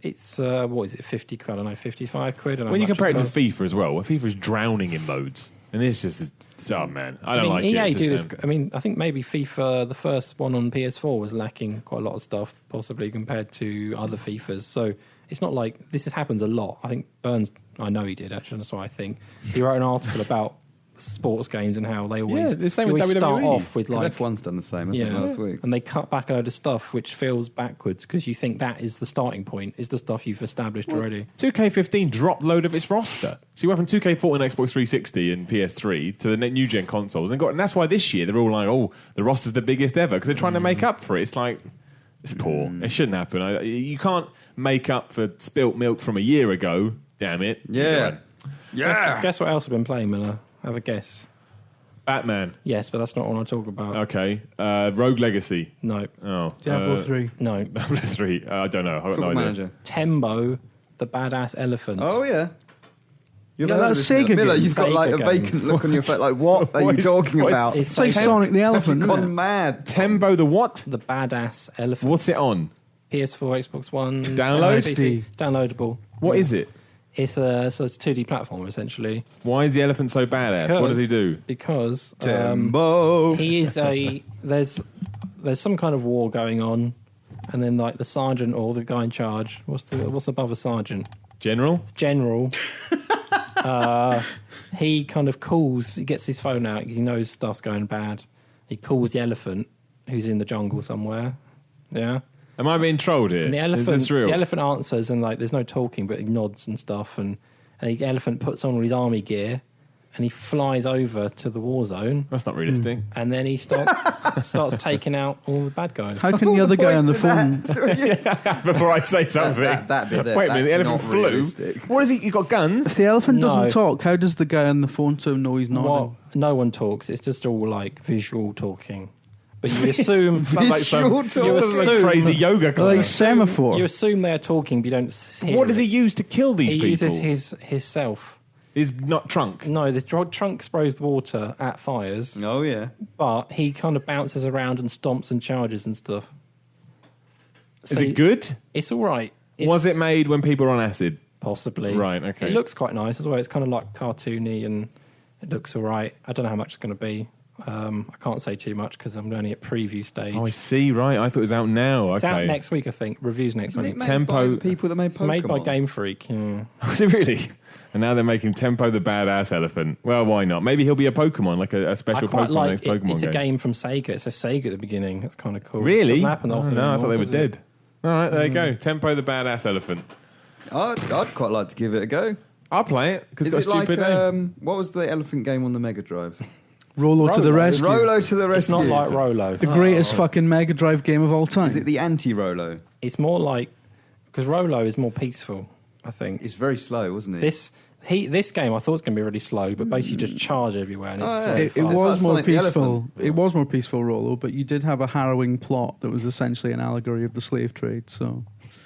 it's what is it, 50 quid? I don't know, 55 quid. I don't know When you how much compare it to costs. FIFA as well, where FIFA's drowning in modes. And it's just... Oh, man. I don't like EA it. It's do just, this. I mean, I think maybe FIFA, the first one on PS4, was lacking quite a lot of stuff, possibly compared to other FIFAs. So it's not like this happens a lot. I think Burns, I know he did actually. That's what I think. He wrote an article about sports games and how they always, Yeah, the same they with always start WWE. off with Because like F1's done the same, hasn't it, last week? and they cut back a load of stuff which feels backwards because you think that is the starting point, is the stuff you've established already. 2K15 dropped load of its roster. So you went from 2K14 on Xbox 360 and PS3 to the new gen consoles, and that's why this year they're all like, "Oh, the roster's the biggest ever," because they're trying to make up for it. It's like it's poor. It shouldn't happen. You can't make up for spilt milk from a year ago. Damn it! Yeah. Guess what else I've been playing, Miller? Have a guess. Batman. Yes, but that's not what I talk about. Okay. Rogue Legacy. No, Oh, Diablo 3. no. Diablo 3. I don't know. I've got no Football idea. Manager. Tembo, the badass elephant. Oh yeah. You've Yeah, heard that's of this, Sega Miller, game. you've got like a Sega vacant game. look on your face. Like, what are you talking about? It's It's like Tem- Sonic the Elephant. You've isn't gone it? mad. Tembo the what? the badass elephant. What's it on? PS4, Xbox One, Download? PC. Downloadable. What is it? It's a 2D platform essentially. Why is the elephant so badass? What does he do? Because Tembo. he is there's some kind of war going on, and then like the sergeant or the guy in charge. What's above a sergeant? General? General. He kind of calls. He gets his phone out because he knows stuff's going bad. He calls the elephant, who's in the jungle somewhere. Yeah. Am I being trolled here? And the Is elephant, this real? the elephant answers, and like there's no talking, but he nods and stuff. And the elephant puts on all his army gear, and he flies over to the war zone, That's not realistic. and then he starts taking out all the bad guys. How can the other guy on the phone? Before I say something. that bit there, Wait a minute, the that's elephant not flew. realistic. What is he? You got guns? If the elephant doesn't No. talk, how does the guy on the phone to him know he's nodding? Well, no one talks. It's just all like visual talking. But you assume Like some Visual crazy yoga class. Like semaphore. you assume they're talking, but you don't hear What does it. he use to kill these He people? uses his self. His not trunk. No, the trunk sprays the water at fires, Oh yeah. but he kind of bounces around and stomps and charges and stuff. Is it good? It's all right. Was it made when people were on acid? Possibly. Right, okay. It looks quite nice as well. It's kind of like cartoony and it looks all right. I don't know how much it's going to be. I can't say too much because I'm only at preview stage. Oh, I see. Right, I thought it was out now. Okay. It's out next week, I think. Reviews next Isn't week. it made Tempo- by the people that made It's made by Pokemon? Game Freak. Yeah. Was it really? And now they're making Tempo the badass elephant. Well, why not? Maybe he'll be a Pokemon, like a I special quite Pokemon like next it. Pokemon It's a game. game from Sega. It says Sega at the beginning. That's kind of cool. Really? Doesn't happen often No, I anymore, thought they were does it? dead. All right, there you go. Tempo the badass elephant. I'd quite like to give it a go. I'll play it because Is it's it got a like stupid name. what was the elephant game on the Mega Drive? Rolo to the Rolo. rescue. Rolo to the It's rescue. not like Rolo. The greatest fucking Mega Drive game of all time. Is it the anti-Rolo? It's more like because Rolo is more peaceful. I think It's very slow, wasn't it? this game I thought was going to be really slow, but basically just charge everywhere. And it's Oh, yeah. really It fast. was That's more Sonic the peaceful. Elephant. It was more peaceful, Rolo, but you did have a harrowing plot that was essentially an allegory of the slave trade. So,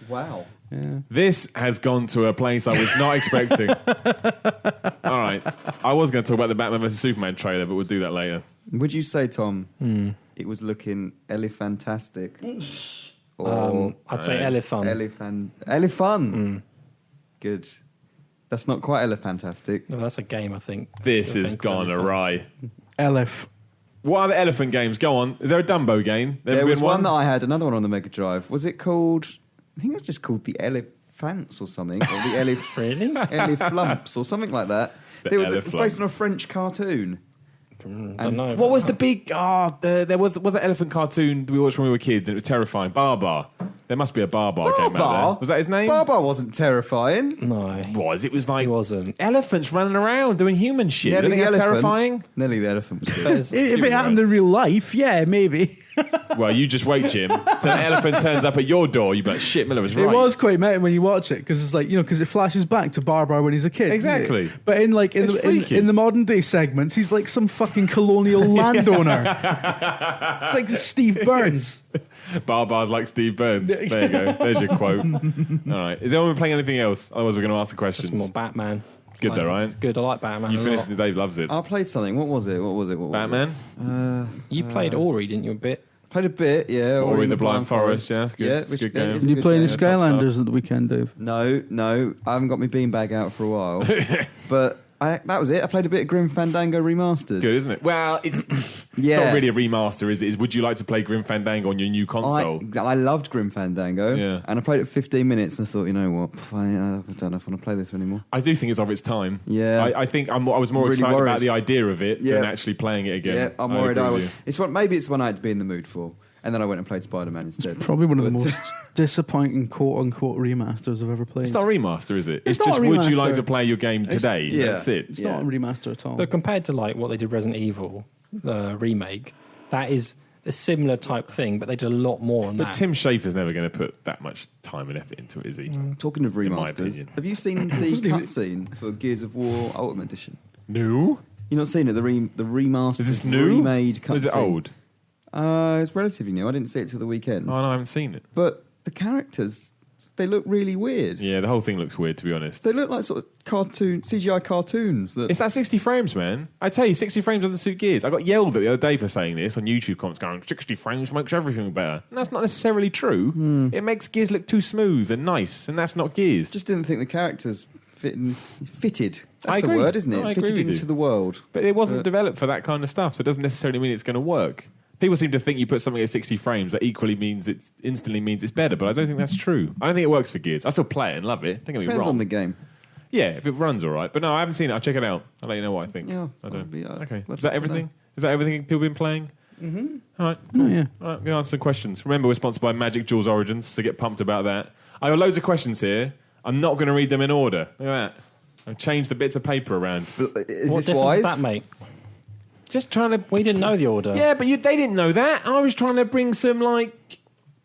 Wow. yeah. This has gone to a place I was not expecting. All right, I was going to talk about the Batman vs Superman trailer, but we'll do that later. Would you say, Tom, it was looking elephantastic? Or I'd say elephant. Elephant. Good. That's not quite elephantastic. No, that's a game, I think. This I has think gone elephant. awry. Elef. What other elephant games? Go on. Is there a Dumbo game? There was one that I had, another one on the Mega Drive. Was it called? I think it was just called the Elephants or something, or the Really? Eleflumps or something like that. The It was Eleflumps. based on a French cartoon. Don't know. What was the big? There was that elephant cartoon we watched when we were kids, and it was terrifying. Bar. There must be a Bar game out there. Barbar? Was that his name? Barbar wasn't terrifying. No, It was like he wasn't. elephants running around doing human shit. Nelly You think the that's elephant. terrifying? Nelly the elephant was good. There's- If it happened in real life, yeah, maybe. Well, you just wait, Jim. Till an elephant turns up at your door, you'd be like, shit, Miller was right. It was quite meta when you watch it because it's like because it flashes back to Barbar when he's a kid. doesn't it? Exactly. But in It's freaky. in the modern day segments, he's like some fucking colonial landowner. It's like Steve Burns. Barbar's like Steve Burns. There you go. There's your quote. All right. Is anyone playing anything else? Otherwise, we're going to ask the questions. Just more Batman. Good though, right? It's good. I like Batman. You a finished lot. it. Dave loves it. I played something. What was it? Batman? You played Ori, didn't you? A bit. Played a bit, yeah. Ori the Blind Forest. Yeah, that's good. Yeah, It's a which good game game. is a You good playing the game. Skylanders at the weekend, Dave? No, I haven't got my beanbag out for a while. But that was it. I played a bit of Grim Fandango Remastered. Good, isn't it? Well, it's Yeah. not really a remaster, is it? Is would you like to play Grim Fandango on your new console? I loved Grim Fandango, Yeah. and I played it 15 minutes, and I thought, you know what, I don't know if I want to play this anymore. I do think it's of its time. Yeah. I think I was more Really excited worried. about the idea of it Yeah. than actually playing it again. Yeah, I'm I worried agree I with was. you. Maybe it's one I had to be in the mood for, and then I went and played Spider-Man instead. Probably one of the But- most disappointing quote-unquote remasters I've ever played. It's not a remaster, is it? It's just not a would you like remaster. to play your game today? yeah. That's it. It's not a remaster at all. But compared to like what they did Resident Evil, the remake, that is a similar type thing, but they did a lot more on But that. Tim Schafer's never going to put that much time and effort into it, is he? Talking of In my remasters, opinion. have you seen the cutscene for Gears of War Ultimate Edition? No. You've not seen it? The remastered, Is this new? remade cutscene. Or is it old? It's relatively new. I didn't see it till the weekend. Oh, no, I haven't seen it. But the characters, they look really weird. Yeah, the whole thing looks weird, to be honest. They look like sort of CGI cartoons. That It's that 60 frames, man. I tell you, 60 frames doesn't suit Gears. I got yelled at the other day for saying this on YouTube comments going, 60 frames makes everything better. And that's not necessarily true. It makes Gears look too smooth and nice, and that's not Gears. just didn't think the characters fitted. I That's the agree. word, isn't it? No, I agree Fitted with you. into the world. But it wasn't developed for that kind of stuff, so it doesn't necessarily mean it's going to work. People seem to think you put something at 60 frames that equally means instantly means it's better, but I don't think that's true. I don't think it works for Gears. I still play it and love it. Don't get me Depends wrong. on the game. Yeah, if it runs all right. But no, I haven't seen it. I'll check it out. I'll let you know what I think. Yeah, I don't. probably, Okay. let's Is that get to everything? Is that everything people have been playing? Mm-hmm. All right. Cool. Oh, yeah. All right. We'll answer some questions. Remember, we're sponsored by Magic Jewels Origins, so get pumped about that. I have loads of questions here. I'm not going to read them in order. Look at that. I've changed the bits of paper around. But is what this difference wise? does that make? Just trying to. We didn't know the order. Yeah, but they didn't know that. I was trying to bring some,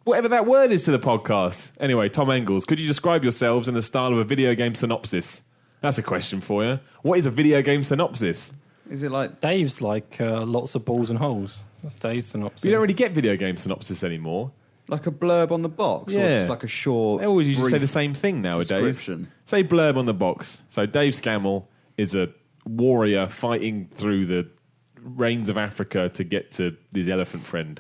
whatever that word is to the podcast. Anyway, Tom Engels, could you describe yourselves in the style of a video game synopsis? That's a question for you. What is a video game synopsis? Is it like... Dave's like lots of balls and holes. That's Dave's synopsis. But you don't really get video game synopsis anymore. Like a blurb on the box, or just like a short. They always usually say brief the same thing nowadays. description? Say blurb on the box. So Dave Scammell is a warrior fighting through the rains of Africa to get to his elephant friend.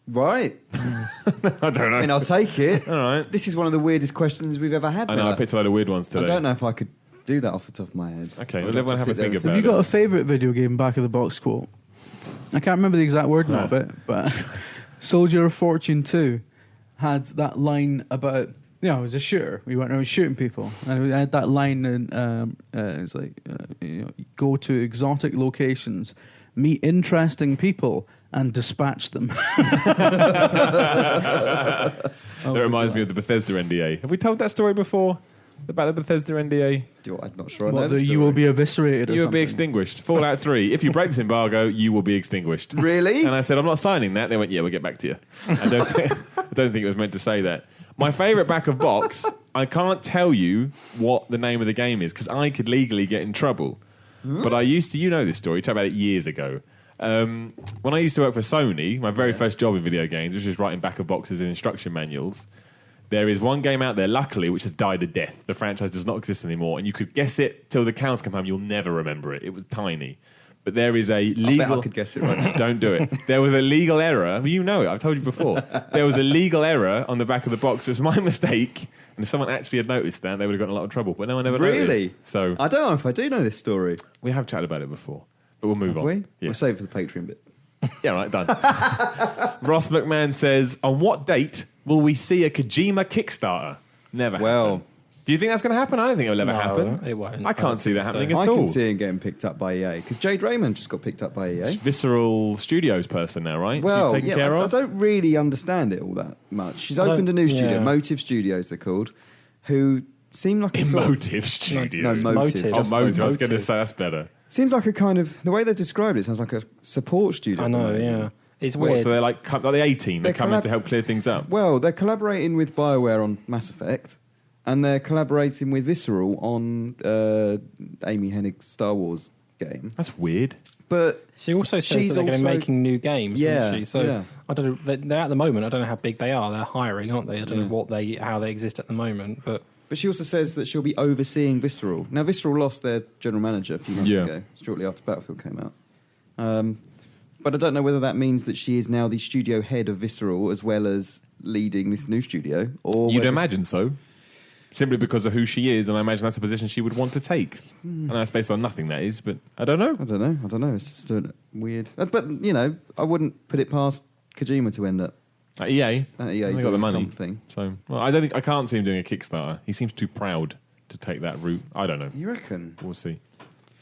Right. I don't know. I mean, I'll take it. All right. This is one of the weirdest questions we've ever had. I know. now. I picked a load of weird ones today. I don't know if I could do that off the top of my head. Okay, I'd well, have everyone to have a sit there think and about Have you it. got a favourite video game back of the box quote? I can't remember the exact wording No. of it, but Soldier of Fortune 2 had that line about, it was a shooter. We went around shooting people. And we had that line, and it's like, go to exotic locations, meet interesting people, and dispatch them. That reminds me of the Bethesda NDA. Have we told that story before? About the Bethesda NDA? I'm not sure I know What, the that you story. will be eviscerated or You will something. be extinguished. Fallout 3. If you break this embargo, you will be extinguished. Really? And I said, I'm not signing that. They went, yeah, we'll get back to you. I don't think it was meant to say that. My favourite back of box, I can't tell you what the name of the game is because I could legally get in trouble. But I used to, you know this story, talked about it years ago. When I used to work for Sony, my very first job in video games, which was writing back of boxes and instruction manuals, there is one game out there, luckily, which has died a death. The franchise does not exist anymore, and you could guess it till the cows come home. You'll never remember it. It was tiny. But there is a legal... I bet I could guess it right now. Don't do it. There was a legal error. Well, you know it. I've told you before. There was a legal error on the back of the box. It was my mistake. And if someone actually had noticed that, they would have gotten a lot of trouble. But no one ever Really? noticed. So I don't know if I do know this story. we have chatted about it before. But we'll move Have on. we? Yeah. We'll save it for the Patreon bit. Yeah, right, done. Ross McMahon says, on what date will we see a Kojima Kickstarter? Never Well- happen. Do you think that's going to happen? I don't think it'll ever No, happen. it won't. I can't see that So- happening I at all. can see him getting picked up by EA because Jade Raymond just got picked up by EA. Visceral Studios person now, right? Well, She's taken care I of. don't really understand it all that much. She's I don't- opened a new studio, yeah. Motive Studios, they're called, who seem like a sort of, Emotive Studios. no, Motive. Motive. Oh, just Motive. I was going to Motive. say that's better. Seems like a kind of the way they've described it sounds like a support studio. I know, yeah. It's What, weird. so they're like the A-team. They're They're coming collab- to help clear things up. Well, they're collaborating with BioWare on Mass Effect, and they're collaborating with Visceral on Amy Hennig's Star Wars game. That's weird. But She also says She's that they're going to be also- making new games, Yeah, isn't she? So yeah. I don't know. They're at the moment. I don't know how big they are. They're hiring, aren't they? I don't know how they exist at the moment. But she also says that she'll be overseeing Visceral. Now, Visceral lost their general manager a few months Yeah. ago, shortly after Battlefield came out. But I don't know whether that means that she is now the studio head of Visceral as well as leading this new studio. Or You'd whether- imagine so. Simply because of who she is, and I imagine that's a position she would want to take. And that's based on nothing, that is, but I don't know. I don't know. It's just weird. But, you know, I wouldn't put it past Kojima to end up At EA, at EA they got doing the money. something. So, well, I can't see him doing a Kickstarter. He seems too proud to take that route. I don't know. You reckon? We'll see.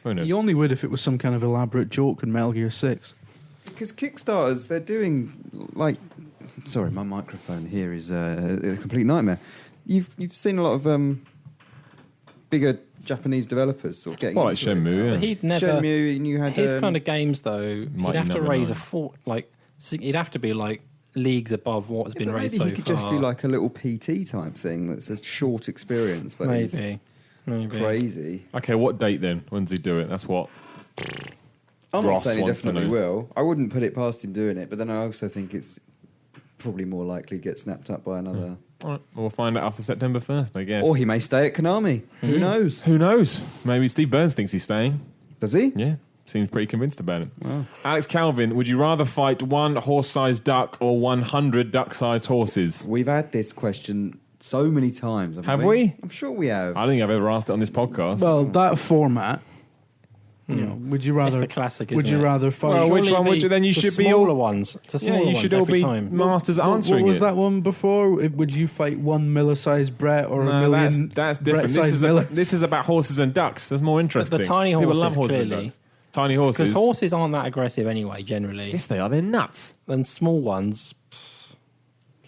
Who knows? You only would if it was some kind of elaborate joke in Metal Gear 6. Because Kickstarters, they're doing like. Sorry, my microphone here is a complete nightmare. You've seen a lot of bigger Japanese developers sort of getting Well, like into it. Shenmue, yeah. But he'd never. Shenmue, and you had His kind of games, though, Mighty he'd have to Number raise 9. a fort. Like he'd have to be like leagues above what has been Maybe raised so he could far. just do like a little PT type thing that's a short experience, but it's maybe. crazy. Okay, what date then? When does he do it? That's what. I'm not Ross saying he wants to definitely know. will. I wouldn't put it past him doing it, but then I also think it's probably more likely to get snapped up by another. All right, we'll find out after September 1st, I guess. Or he may stay at Konami. Who knows? Who knows? Maybe Steve Burns thinks he's staying. Does he? Yeah, seems pretty convinced about it. Wow. Alex Calvin, would you rather fight one horse-sized duck or 100 duck-sized horses? We've had this question so many times. Have we? I'm sure we have. I don't think I've ever asked it on this podcast. Well, that format, you know, would you It's rather? the classic. Would isn't you it? rather fight? Well, which Surely one would you? Then you the should be smaller all. ones. The Yeah, smaller you ones should all every be time. masters at answering what was it. that one before? Would you fight one Miller-sized Brett or a No, million? that's different. This Brett-sized is, Millers? this is about horses and ducks. That's more interesting. tiny People horses, love horses and clearly. ducks. Tiny horses. Because horses aren't that aggressive anyway, generally. Yes, they are. They're nuts. And small ones.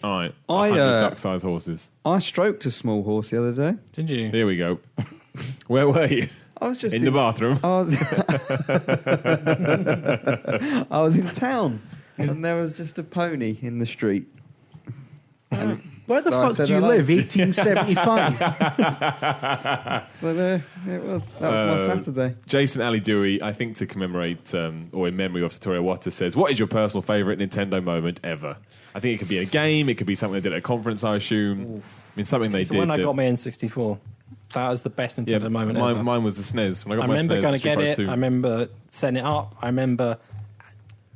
All right. I, 100 duck-sized horses. I stroked a small horse the other day. Did you? Here we go. Where were you? I was just In the bathroom. I was in town, and there was just a pony in the street. And Where the So I fuck said do you hello. live? 1875. So there it was. That was my Saturday. Jason Ali Dewey, I think to commemorate or in memory of Satoru Iwata, says, "What is your personal favourite Nintendo moment ever?" I think it could be a game. It could be something they did at a conference, I assume. I mean, something they So did. when I that- got my N64, that was the best Nintendo moment ever. mine was the SNES. When I I got my remember SNES, going to Street get Fighter it. 2. I remember setting it up. I remember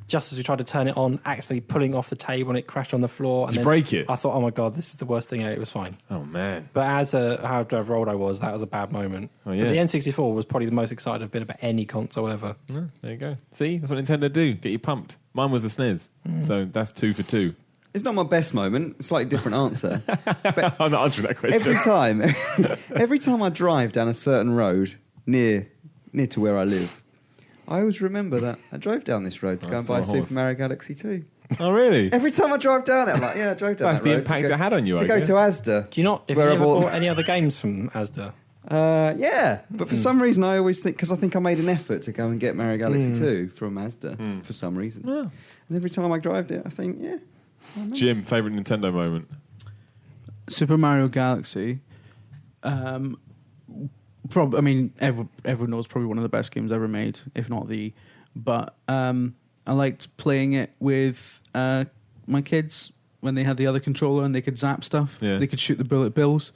just as we tried to turn it on, accidentally pulling off the table and it crashed on the floor. Did And you then break it? I thought, oh my God, this is the worst thing ever. It was fine. Oh, man. But as however old I was, that was a bad moment. Oh, yeah. But the N64 was probably the most excited I've been about any console ever. No, there you go. See, that's what Nintendo do. Get you pumped. Mine was the SNES. So that's 2 for 2. It's not my best moment. It's a slightly different answer. I'm not answering that question. Every time I drive down a certain road near to where I live, I always remember that I drove down this road to go and buy That's my horse. Super Mario Galaxy 2. Oh, really? Every time I drive down it, I'm like, yeah, I drove down That's that road. the impact to go, it had on you, To I go guess. to Asda. Do you not, have you Where I ever bought- bought any other games from Asda? Yeah, but for some reason I always think, because I think I made an effort to go and get Mario Galaxy 2 from Asda for some reason. Oh. And every time I drive it, I think, yeah. Jim, favourite Nintendo moment? Super Mario Galaxy. I mean, everyone knows probably one of the best games ever made, if not the. But I liked playing it with my kids when they had the other controller and they could zap stuff. Yeah. They could shoot the bullet bills.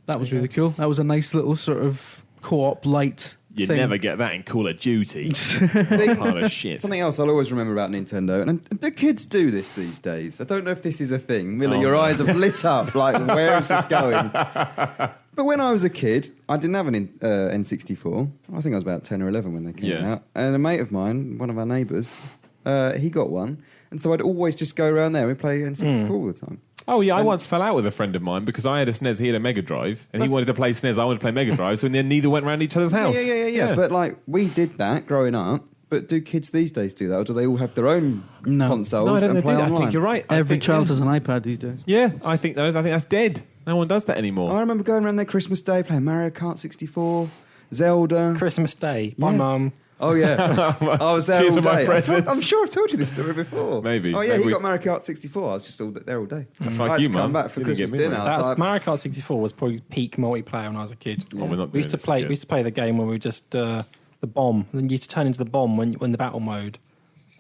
That was really cool. That was a nice little sort of co-op light You thing. never get that in Call of Duty. Pile of shit. Something else I'll always remember about Nintendo, and do kids do this these days? I don't know if this is a thing. Miller, Oh, your no. eyes have lit up, like, where is this going? But when I was a kid, I didn't have an N64. I think I was about 10 or 11 when they came Yeah. out. And a mate of mine, one of our neighbours, he got one. And so I'd always just go around there and play N64 all the time. Oh, yeah, I once fell out with a friend of mine because I had a SNES, he had a Mega Drive, and he wanted to play SNES, I wanted to play Mega Drive, so in the end, neither went round each other's house. Yeah. But, like, we did that growing up. But do kids these days do that? Or do they all have their own No. consoles No, I don't and think they play do. I online? think you're right. I Every think, child yeah. has an iPad these days. Yeah, I think that's dead. No one does that anymore. I remember going around there Christmas Day playing Mario Kart 64, Zelda. Christmas Day. My Yeah. mum. Oh yeah, I was there Cheers all for my day. presents. I'm sure I've told you this story before. Maybe. Oh yeah, Maybe he we- got Mario Kart 64. I was just all there all day. That's I like had you, to come Mum. back for You didn't Christmas get me dinner. one. I was That's like, Mario Kart 64 was probably peak multiplayer when I was a kid. Oh, we're not We used to doing play. this We used to play the game where we just the bomb. Then you used to turn into the bomb when the battle mode.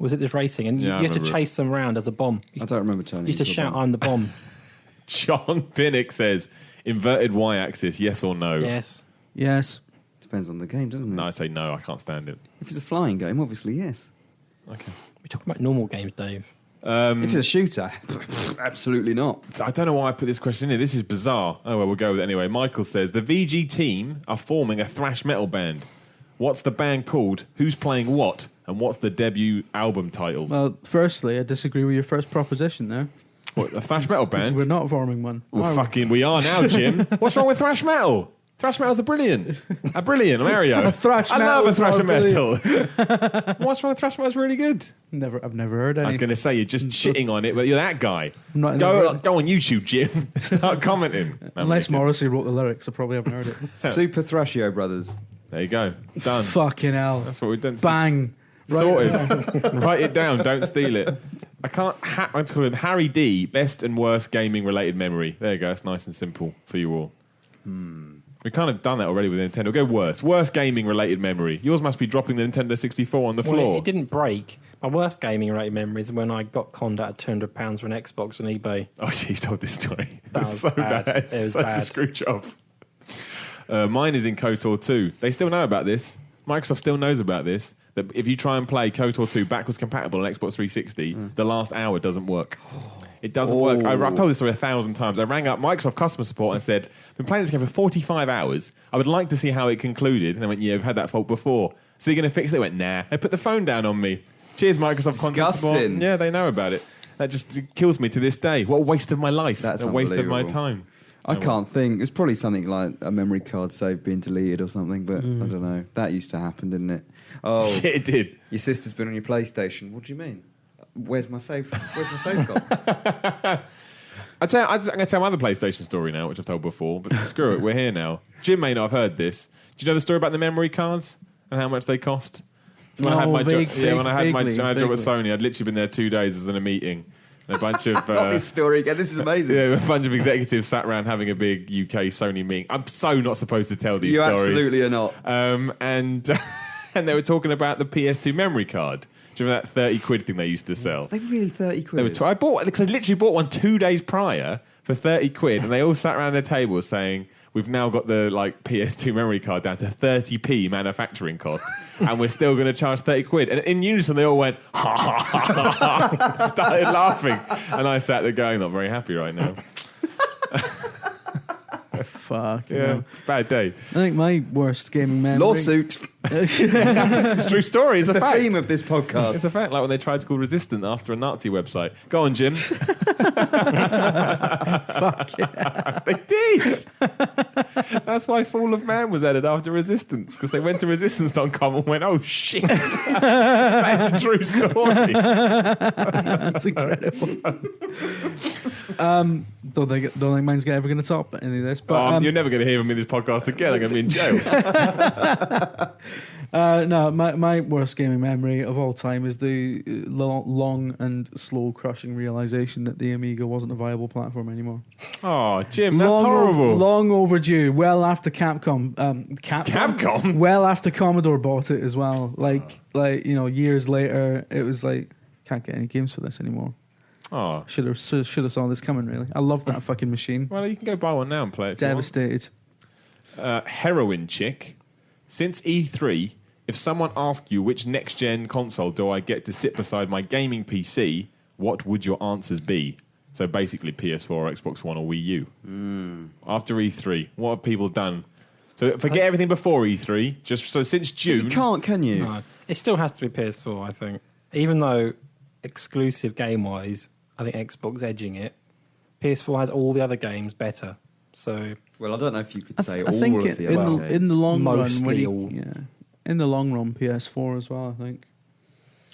Was it this racing? And you Yeah, I had to remember it. chase them around as a bomb. You I don't remember turning. used to into a shout, bomb. "I'm the bomb." John Pinnock says, inverted y-axis, yes or no? Yes. Yes. Depends on the game, doesn't it? No, I say no, I can't stand it. If it's a flying game, obviously yes. Okay. We're talking about normal games, Dave. If it's a shooter, absolutely not. I don't know why I put this question in. This is bizarre. Oh, well, we'll go with it anyway. Michael says, the VG team are forming a thrash metal band. What's the band called? Who's playing what? And what's the debut album titled? Well, firstly, I disagree with your first proposition there. What, a thrash metal 'Cause band? we're not forming one. Well, Are we? fucking, we are now, Jim. What's wrong with thrash metal? Thrash metal's a brilliant, Mario. Thrash I love a metal's thrash not metal. What's wrong with thrash metal? It's really good. I've never heard any. I was going to say you're just shitting on it, but you're that guy. I'm not in Go the- on YouTube, Jim. Start commenting. No, Unless I'm only Morrissey wrote the lyrics, I probably haven't heard it. Super Thrashio Brothers. kidding. There you go. Done. Fucking hell. That's what we've done. Bang. Right. Sorted. Write it down. Don't steal it. I can't. I'm going to call him Harry D. Best and worst gaming related memory. There you go. It's nice and simple for you all. We've kind of done that already with Nintendo. Go worst. Worst gaming related memory. Yours must be dropping the Nintendo 64 on the Well, floor. it didn't break. My worst gaming related memory is when I got conned out of £200 for an Xbox on eBay. Oh, yeah, you told this story. That It's was so bad. bad. It was Such a bad. screw job. Mine is in KOTOR 2. They still know about this. Microsoft still knows about this. That if you try and play KOTOR 2 backwards compatible on Xbox 360, the last hour doesn't work. It doesn't work. I've told this story 1,000 times. I rang up Microsoft customer support and said, I've been playing this game for 45 hours. I would like to see how it concluded. And they went, yeah, we've had that fault before. So you're going to fix it? They went, nah. They put the phone down on me. Cheers, Microsoft customer support. Disgusting. Yeah, they know about it. That just kills me to this day. What a waste of my life. That's a waste of my unbelievable. time. I can't think. It's probably something like a memory card save being deleted or something, but I don't know. That used to happen, didn't it? Oh, Yeah, it did. your sister's been on your PlayStation. What do you mean? Where's my save? Where's my save gone? I'm going to tell my other PlayStation story now, which I've told before, but screw it, we're here now. Jim may not have heard this. Do you know the story about the memory cards and how much they cost? So when I had No, my vaguely, job, when I had my vaguely, job at vaguely. Sony, I'd literally been there 2 days as in a meeting, A bunch of Not this story again. This is amazing. yeah, a bunch of executives sat around having a big UK Sony meeting. I'm so not supposed to tell these You stories. absolutely are not. And they were talking about the PS2 memory card. Do you remember that 30 quid thing they used to sell? They really 30 quid. They were I bought because I literally bought one 2 days prior for 30 quid, and they all sat around their table saying, "We've now got the PS2 memory card down to 30p manufacturing cost, and we're still going to charge 30 quid." And in unison, they all went, "Ha ha ha ha!" Started laughing, and I sat there going, "Not very happy right now." Fuck. Yeah, bad day. I think my worst gaming memory. Lawsuit. It's a true story. It's a The fact. theme of this podcast. It's a fact, like when they tried to call Resistant after a Nazi website. Go on, Jim. Fuck yeah. They did. That's why Fall of Man was added after Resistance, because they went to resistance.com and went, "Oh shit, that's a true story." That's incredible. Don't think mine's ever going to top any of this. But You're never going to hear me in this podcast again. I'm going to be in jail. No, my worst gaming memory of all time is the long and slow crushing realization that the Amiga wasn't a viable platform anymore. Oh, Jim, that's horrible. Long overdue. Well after Capcom. Capcom? Well after Commodore bought it as well. Like years later, it was like, can't get any games for this anymore. Oh, Should have saw this coming. Really, I love that fucking machine. well, you can go buy one now and play it. if you want. Devastated. Heroin chick. Since E3, if someone asked you which next-gen console do I get to sit beside my gaming PC, what would your answers be? So basically PS4 or Xbox One or Wii U. After E3, what have people done? So forget everything before E3, just so since June. You can't, can you? No, it still has to be PS4, I think. Even though exclusive game-wise, I think Xbox edging it, PS4 has all the other games better. So Well, I don't know if you could say I all think of the in other the, in the long run, Mostly all. in the long run, PS4 as well. I think.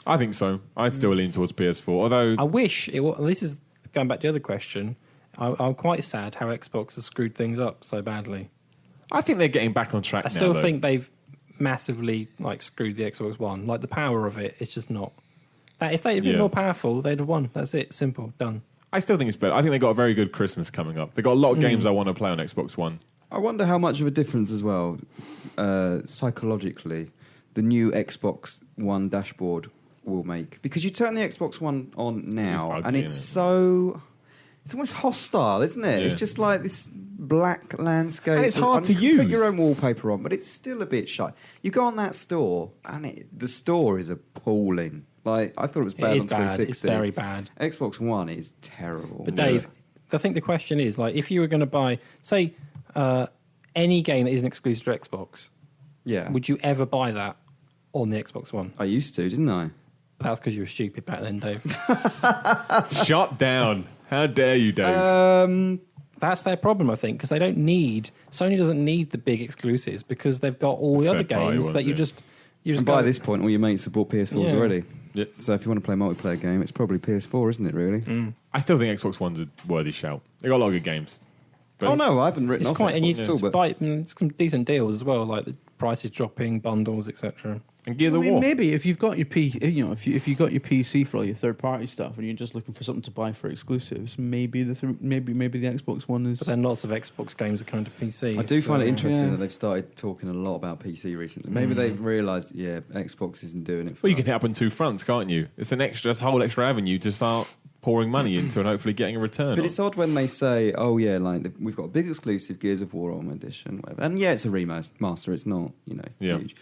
I think so. I'd still lean towards PS4, although I wish it was. This is going back to the other question. I'm quite sad how Xbox has screwed things up so badly. I think they're getting back on track I now. still though. think they've massively screwed the Xbox One. Like the power of it, it's just not. That if they'd been more powerful, they'd have won. That's it. Simple. Done. I still think it's better. I think they got a very good Christmas coming up. They got a lot of games I want to play on Xbox One. I wonder how much of a difference as well, psychologically, the new Xbox One dashboard will make. Because you turn the Xbox One on now, ugly, and it's isn't it? so... It's almost hostile, isn't it? Yeah. It's just like this black landscape. And it's hard to you can put use. your own wallpaper on, but it's still a bit shy. You go on that store, and the store is appalling. Like, I thought it was bad It is on bad. 360. It's very bad. Xbox One is terrible. But Dave, I think the question is if you were going to buy, say, any game that isn't exclusive to Xbox, Yeah. would you ever buy that on the Xbox One? I used to, didn't I? That's because you were stupid back then, Dave. Shut down. How dare you, Dave? That's their problem, I think, because they don't need. Sony doesn't need the big exclusives because they've got all the other Third-party games ones, that you yeah. just And by this point, all your mates have bought PS4s Yeah. already. Yep. So if you want to play a multiplayer game, it's probably PS4, isn't it, really? I still think Xbox One's a worthy shout. They got a lot of good games. But Oh, no, I haven't written It's off quite, and Xbox you've at all, but it's some decent deals as well, like the prices dropping, bundles, etc. And Gears I of mean, War. maybe if you've got your if you got your PC for all your third party stuff and you're just looking for something to buy for exclusives, maybe the Xbox One is. But then lots of Xbox games are coming to PC. I do find it so- interesting Yeah. that they've started talking a lot about PC recently. Maybe they've realised, Xbox isn't doing it for Well, you us. can hit up on two fronts, can't you? It's a whole extra avenue to start pouring money into and hopefully getting a return. But on. it's odd when they say, "Oh yeah, we've got a big exclusive Gears of War on edition, whatever." And yeah, it's a remaster. It's not, Yeah. huge.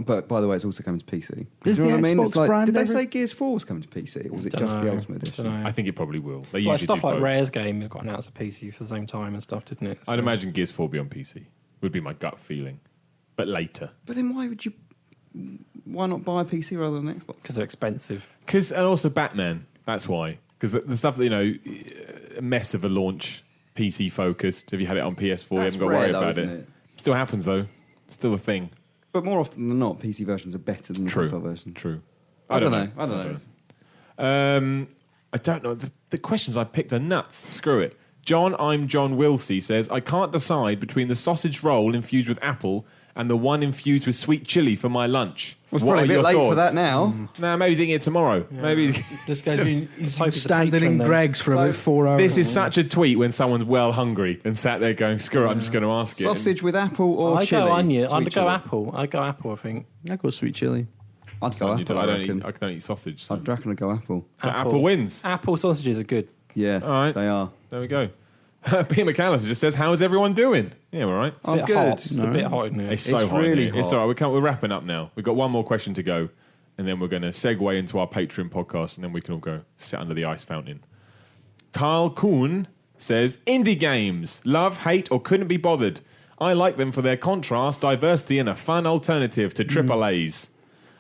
But by the way, it's also coming to PC. Is Do you know the what I mean? Xbox It's like, brand did they ever- say Gears 4 was coming to PC, or was it just the Ultimate Edition? Dunno. I think it probably will. They Like usually stuff do like both. Rare's game got announced at PC for the same time and stuff, didn't it? So- I'd imagine Gears 4 will be on PC. Would be my gut feeling. But later. But then why not buy a PC rather than Xbox? because they're expensive. And also Batman. That's why. Because the stuff that, a mess of a launch, PC focused. If you had it on PS4, you That's haven't got to rare worry though, about isn't it. it? Still happens though. Still a thing. But more often than not, PC versions are better than the True. console version. True. I don't know. I don't know. The questions I picked are nuts. Screw it. I'm John Wilsey says, I can't decide between the sausage roll infused with apple and the one infused with sweet chili for my lunch. Well, it's What probably a are bit your late for thoughts? that now. Nah, maybe he's eating it tomorrow. Maybe. This guy's been Hope he's a standing patron in then. Greg's for So about 4 hours. This is such a tweet when someone's well hungry and sat there going, screw it, I'm just going to ask it. Sausage with apple or I chili? go onion. Sweet I'd go chili. apple. I go apple. I think. I go sweet chili. I'd go I apple, I reckon. don't eat sausage. So, I'd reckon I'd go apple. Apple wins. Apple sausages are good. Yeah, All right. they are. There we go. Peter McAllister just says, how's everyone doing? Yeah, all right. It's a I'm bit good. hot. It's a No. bit hot in here. It's so It's hot. really in here. It's hot. all right. We're wrapping up now. We've got one more question to go, and then we're going to segue into our Patreon podcast, and then we can all go sit under the ice fountain. Carl Kuhn says, indie games. Love, hate, or couldn't be bothered. I like them for their contrast, diversity, and a fun alternative to AAAs.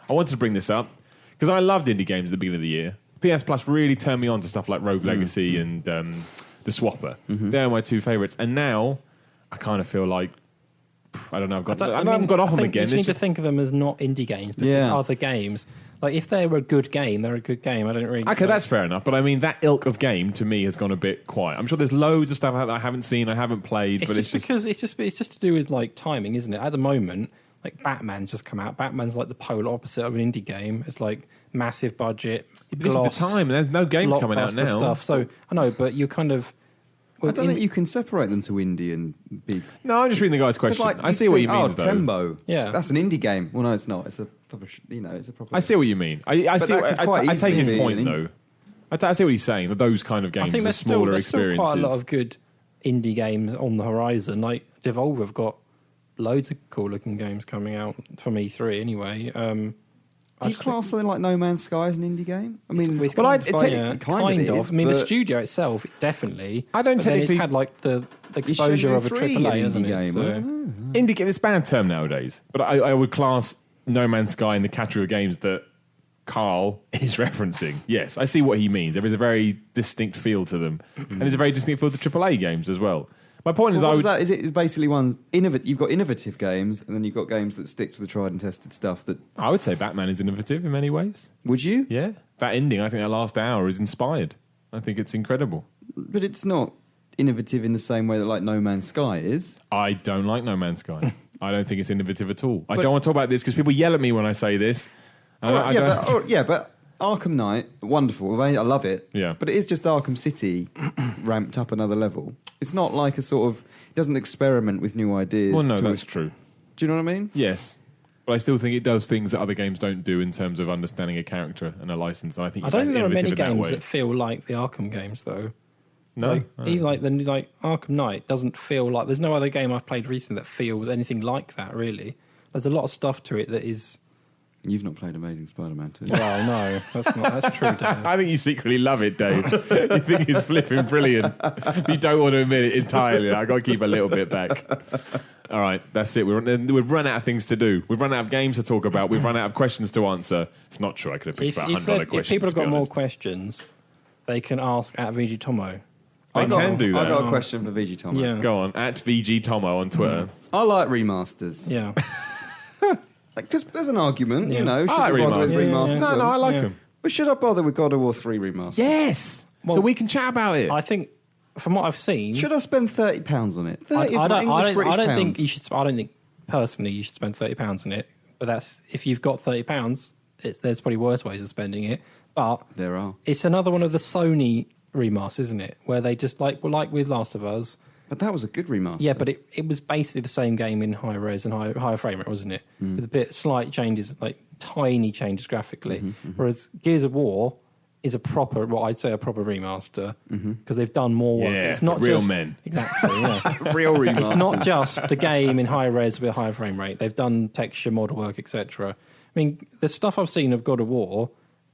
I wanted to bring this up because I loved indie games at the beginning of the year. PS Plus really turned me on to stuff like Rogue Legacy and The Swapper. They're my two favourites. And now I kind of feel like, I don't know, I haven't got off them again. You It's need to just- think of them as not indie games, but just Yeah. other games. Like if they were a good game, they're a good game. I don't really. Okay, that's fair enough. But I mean, that ilk of game to me has gone a bit quiet. I'm sure there's loads of stuff that I haven't seen, I haven't played, It's but just because it's just to do with like timing, isn't it? At the moment, like Batman's just come out. Batman's like the polar opposite of an indie game. It's like massive budget, this gloss, is the time. There's no games coming out blockbuster now. Stuff. So I know, but you kind of. I don't think you can separate them to indie and big. No, I'm just reading the guy's question. I see what you mean, though. Tembo. Yeah. That's an indie game. Well, no, it's not. It's a proper, it's a proper. I see what you mean. I But see. that could quite I take easily his be point an though. I see what he's saying. That those kind of games I think are there's smaller still experiences. quite a lot of good indie games on the horizon. Like Devolver have got loads of cool looking games coming out from E3 anyway. Do you class something like No Man's Sky as an indie game? I mean, it's well, kind I'd of, take- yeah, it kind of of. is, I mean, the but- studio itself, definitely. I don't but then technically- It's had like the Is exposure of a Shenmue 3 AAA, an hasn't indie it? game? So- I don't know. Indie game. It's a bad term nowadays, but I would class No Man's Sky in the category of games that Carl is referencing. Yes, I see what he means. There is a very distinct feel to them, and there's a very distinct feel to AAA games as well. My point is, Well, I what would. is that? Is it basically you've got innovative games, and then you've got games that stick to the tried and tested stuff. That I would say Batman is innovative in many ways. would you? Yeah, that ending. I think that last hour is inspired. I think it's incredible. But it's not innovative in the same way that like No Man's Sky is. I don't like No Man's Sky. I don't think it's innovative at all. I don't want to talk about this because people yell at me when I say this. I don't- But Arkham Knight, wonderful. I love it. Yeah. But it is just Arkham City ramped up another level. It's not like a sort of it doesn't experiment with new ideas. Well, no, to that's it. true. Do you know what I mean? Yes. But I still think it does things that other games don't do in terms of understanding a character and a license. And I think I it's don't think there are many innovative in games way. that feel like the Arkham games, though. No. Like, even like the Arkham Knight doesn't feel like. There's no other game I've played recently that feels anything like that. Really, there's a lot of stuff to it that is. You've not played Amazing Spider-Man 2. Well, no, that's true, Dave. I think you secretly love it, Dave. You think it's flipping brilliant. You don't want to admit it entirely. I've got to keep a little bit back. All right, that's it. We've run out of things to do. We've run out of games to talk about. We've run out of questions to answer. It's not true. I could have picked about 100 other questions. If people have to be got more honest. questions, they can ask at VG Tomo. They can do I that. got a question for VG Tomo. Yeah. Go on, at VG Tomo on Twitter. I like remasters. Yeah, Because there's an argument, Yeah. you know. Should I like we bother with remasters. remasters? No, I like Yeah. them. But should I bother with God of War 3 remaster? Yes. Well, so we can chat about it. I think from what I've seen, Should I spend £30 on it? I 30 don't think you should. I don't think personally you should spend £30 on it. But that's if you've got £30, there's probably worse ways of spending it. But There are. it's another one of the Sony remasters, isn't it? Where they just like with Last of Us. But that was a good remaster. Yeah, but it was basically the same game in high res and higher frame rate, wasn't it? With a bit slight changes, like tiny changes graphically. Whereas Gears of War is a proper, what I'd say, a proper remaster because they've done more work. Yeah, It's not for real just men. exactly. Yeah. Real remaster. It's not just the game in high res with high frame rate. They've done texture, model work, etc. I mean, the stuff I've seen of God of War,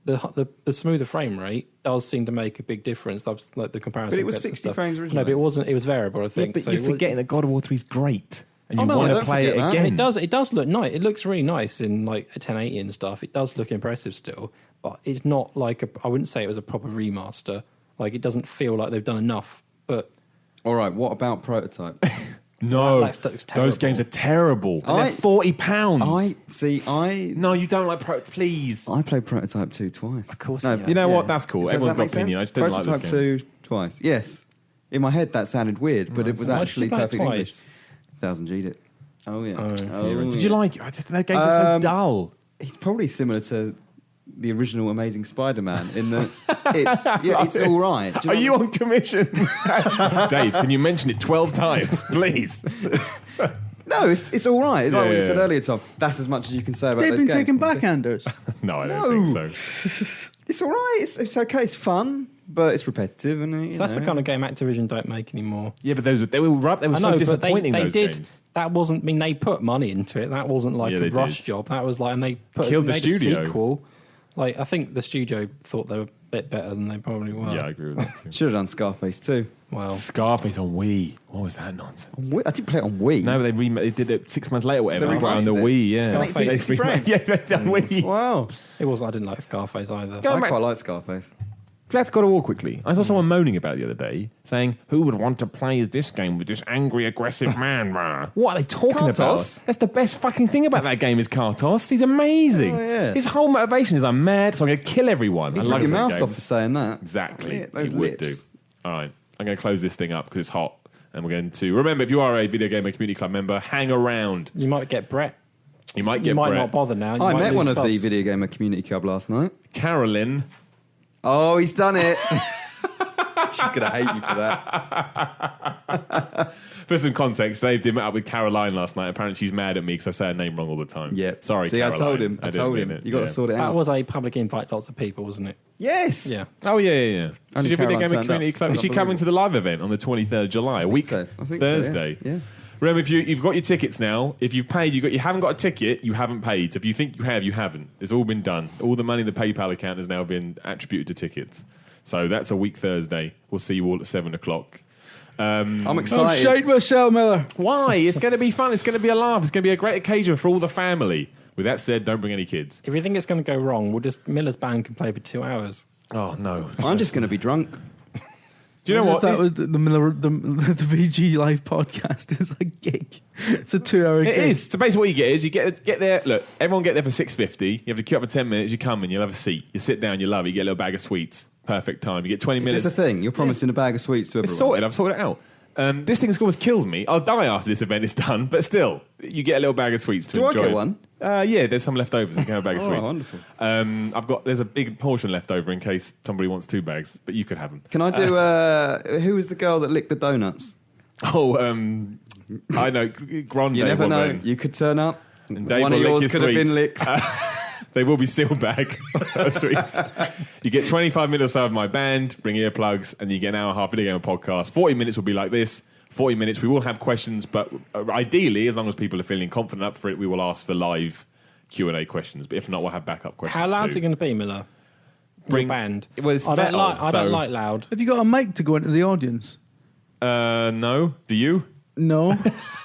the smoother frame rate does seem to make a big difference. That's like the comparison. But it was gets and 60 stuff. frames No, originally. but it wasn't. It was variable, I think. but So you're it was- forgetting that God of War 3 is great. And you Oh, no, want I to don't play it forget that. again. And it does look nice. It looks really nice in like a 1080 and stuff. It does look impressive still, but it's not like I wouldn't say it was a proper remaster. Like it doesn't feel like they've done enough. But All right, what about Prototype? No, That looks terrible. those games are terrible. And I- they're £40. I No, you don't like please. played Prototype 2 twice. Of course no, you have. You know what? That's cool. Does Everyone's that got make opinion. sense? I just don't like Prototype those 2 games. twice. Yes. In my head, that sounded weird, but it was Why did actually you play it perfect English. twice? 1000G'd it. Oh yeah. Did you like it? I just that games are so dull. He's probably similar to the original Amazing Spider-Man in that it's all right. Do Are know you what on commission? Dave, can you mention it 12 times, please? No, it's all right. It's like what you said Yeah. earlier, Tom. That's as much as you can say about They've those been games. taking backhanders. No, I don't think so. It's all right. It's okay. It's fun, but it's repetitive. And So that's the kind of game Activision don't make anymore. Yeah, but they were I know, so but disappointing. they those did. games. That wasn't. I mean, they put money into it. That wasn't like Yeah, a they rush did. job. That was like, and they Killed the made studio. a sequel. Like, I think the studio thought they were a bit better than they probably were. Yeah, I agree with that too. should have done Scarface too. Well, Scarface on Wii. What was that nonsense? I didn't play it on Wii. No, but they did it 6 months later, whatever. they on the remastered it. Wii, yeah. Scarface. They 60 frames. yeah, they done Wii. Wow. it wasn't. I didn't like Scarface either. Go I back- quite like Scarface. Let's go to war quickly. I saw someone moaning about it the other day, saying, "Who would want to play as this game with this angry, aggressive man?" What are they talking Kartos. about? That's the best fucking thing about that game is Kartos. He's amazing. Oh, yeah. His whole motivation is, "I'm mad, so I'm going to kill everyone." I You'd love rip your that mouth game. off for saying that. Exactly. Yeah, those it would lips. do. All right. I'm going to close this thing up because it's hot. And we're going to... Remember, if you are a Video Gamer Community Club member, hang around. You might get Brett. You might get You might Brett. not bother now. You I might met lose one of subs. the Video Gamer Community Club last night. Carolyn. Oh, he's done it. She's going to hate me for that. For some context, Dave did meet up with Caroline last night. Apparently she's mad at me because I say her name wrong all the time. Yeah. Sorry, See, Caroline. I told him. didn't mean it. You got to sort it That out. was a public invite, lots of people, wasn't it? Yes. Yeah. Oh, yeah. Only She's a Video Caroline Gamer turned Community up. Club. Is she coming to the live event on the 23rd of July, a week so. I think so, Thursday? yeah. Remember, if you've got your tickets now, if you've paid, you haven't got a ticket, you haven't paid. So if you think you have, you haven't. It's all been done. All the money in the PayPal account has now been attributed to tickets. So that's a week Thursday. We'll see you all at 7 o'clock. I'm Oh, excited. shite myself, Miller. Why? It's going to be fun. It's going to be a laugh. It's going to be a great occasion for all the family. With that said, don't bring any kids. If you think it's going to go wrong, Miller's band can play for 2 hours. Oh, no. I'm just going to be drunk. Do you know what? That was the VG Live podcast is a gig. It's a 2-hour gig. It is. So basically what you get is you get there. Look, everyone get there for $6.50. You have to queue up for 10 minutes. You come in, you'll have a seat. You sit down, you love it. You get a little bag of sweets. Perfect time. You get 20 Is minutes. this a thing? You're promising a bag of sweets to everyone? It's sorted. I've sorted it out. This thing's almost killed me. I'll die after this event is done, but still, you get a little bag of sweets to Do I enjoy. get one? Yeah, there's some left over, so you can have a bag of Oh, sweets. wonderful. There's a big portion left over in case somebody wants 2 bags, but you could have them. Can I do... who was the girl that licked the donuts? Oh, I know. Grande. You never know. woman. You could turn up. And Dave One of will lick yours your could have been sweets. licked. They will be sealed bag of sweets. You get 25 minutes or so of my band, bring earplugs, and you get an hour and a half Video Gamer podcast. 40 minutes will be like this. 40 minutes, we will have questions, but ideally, as long as people are feeling confident up for it, we will ask for live Q&A questions. But if not, we'll have backup questions How loud's too. it going to be, Miller? Bring- Your band. Well, it's I don't metal, like. I so- don't like loud. Have you got a mic to go into the audience? No. Do you? No.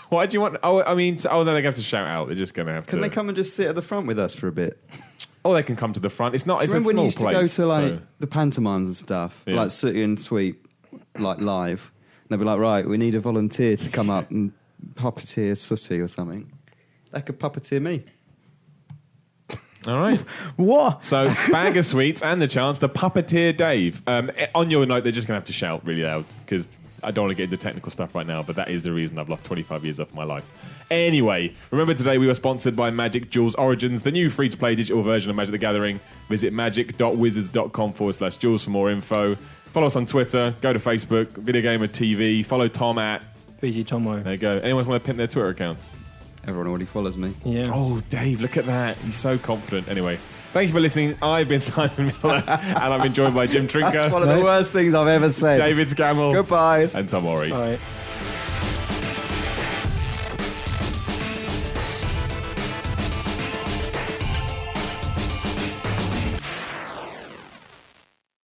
Why do you want... Oh, I mean... Oh, no, they're going to have to shout out. They're just going to have to... Can they come and just sit at the front with us for a bit? Or they can come to the front. It's not... It's a Remember when you small used to go place, to like so- the pantomimes and stuff, Yeah. like City and Sweep, like live? And they'd be like, right, we need a volunteer to come up and puppeteer Sooty or something. They could puppeteer me. All right. What? So, bag of sweets and the chance to puppeteer Dave. On your note, they're just going to have to shout really loud because I don't want to get into technical stuff right now, but that is the reason I've lost 25 years off my life. Anyway, remember today we were sponsored by Magic Jewels Origins, the new free-to-play digital version of Magic the Gathering. Visit magic.wizards.com/jewels for more info. Follow us on Twitter, go to Facebook, VideoGamerTV, follow Tom at... VG Tomo. There you go. Anyone want to pimp their Twitter accounts? Everyone already follows me. Yeah. Oh, Dave, look at that. He's so confident. Anyway, thank you for listening. I've been Simon Miller, and I've been joined by Jim Trinker, That's one of the worst things I've ever said. David Scammell, Goodbye. and Tom Ori. All right.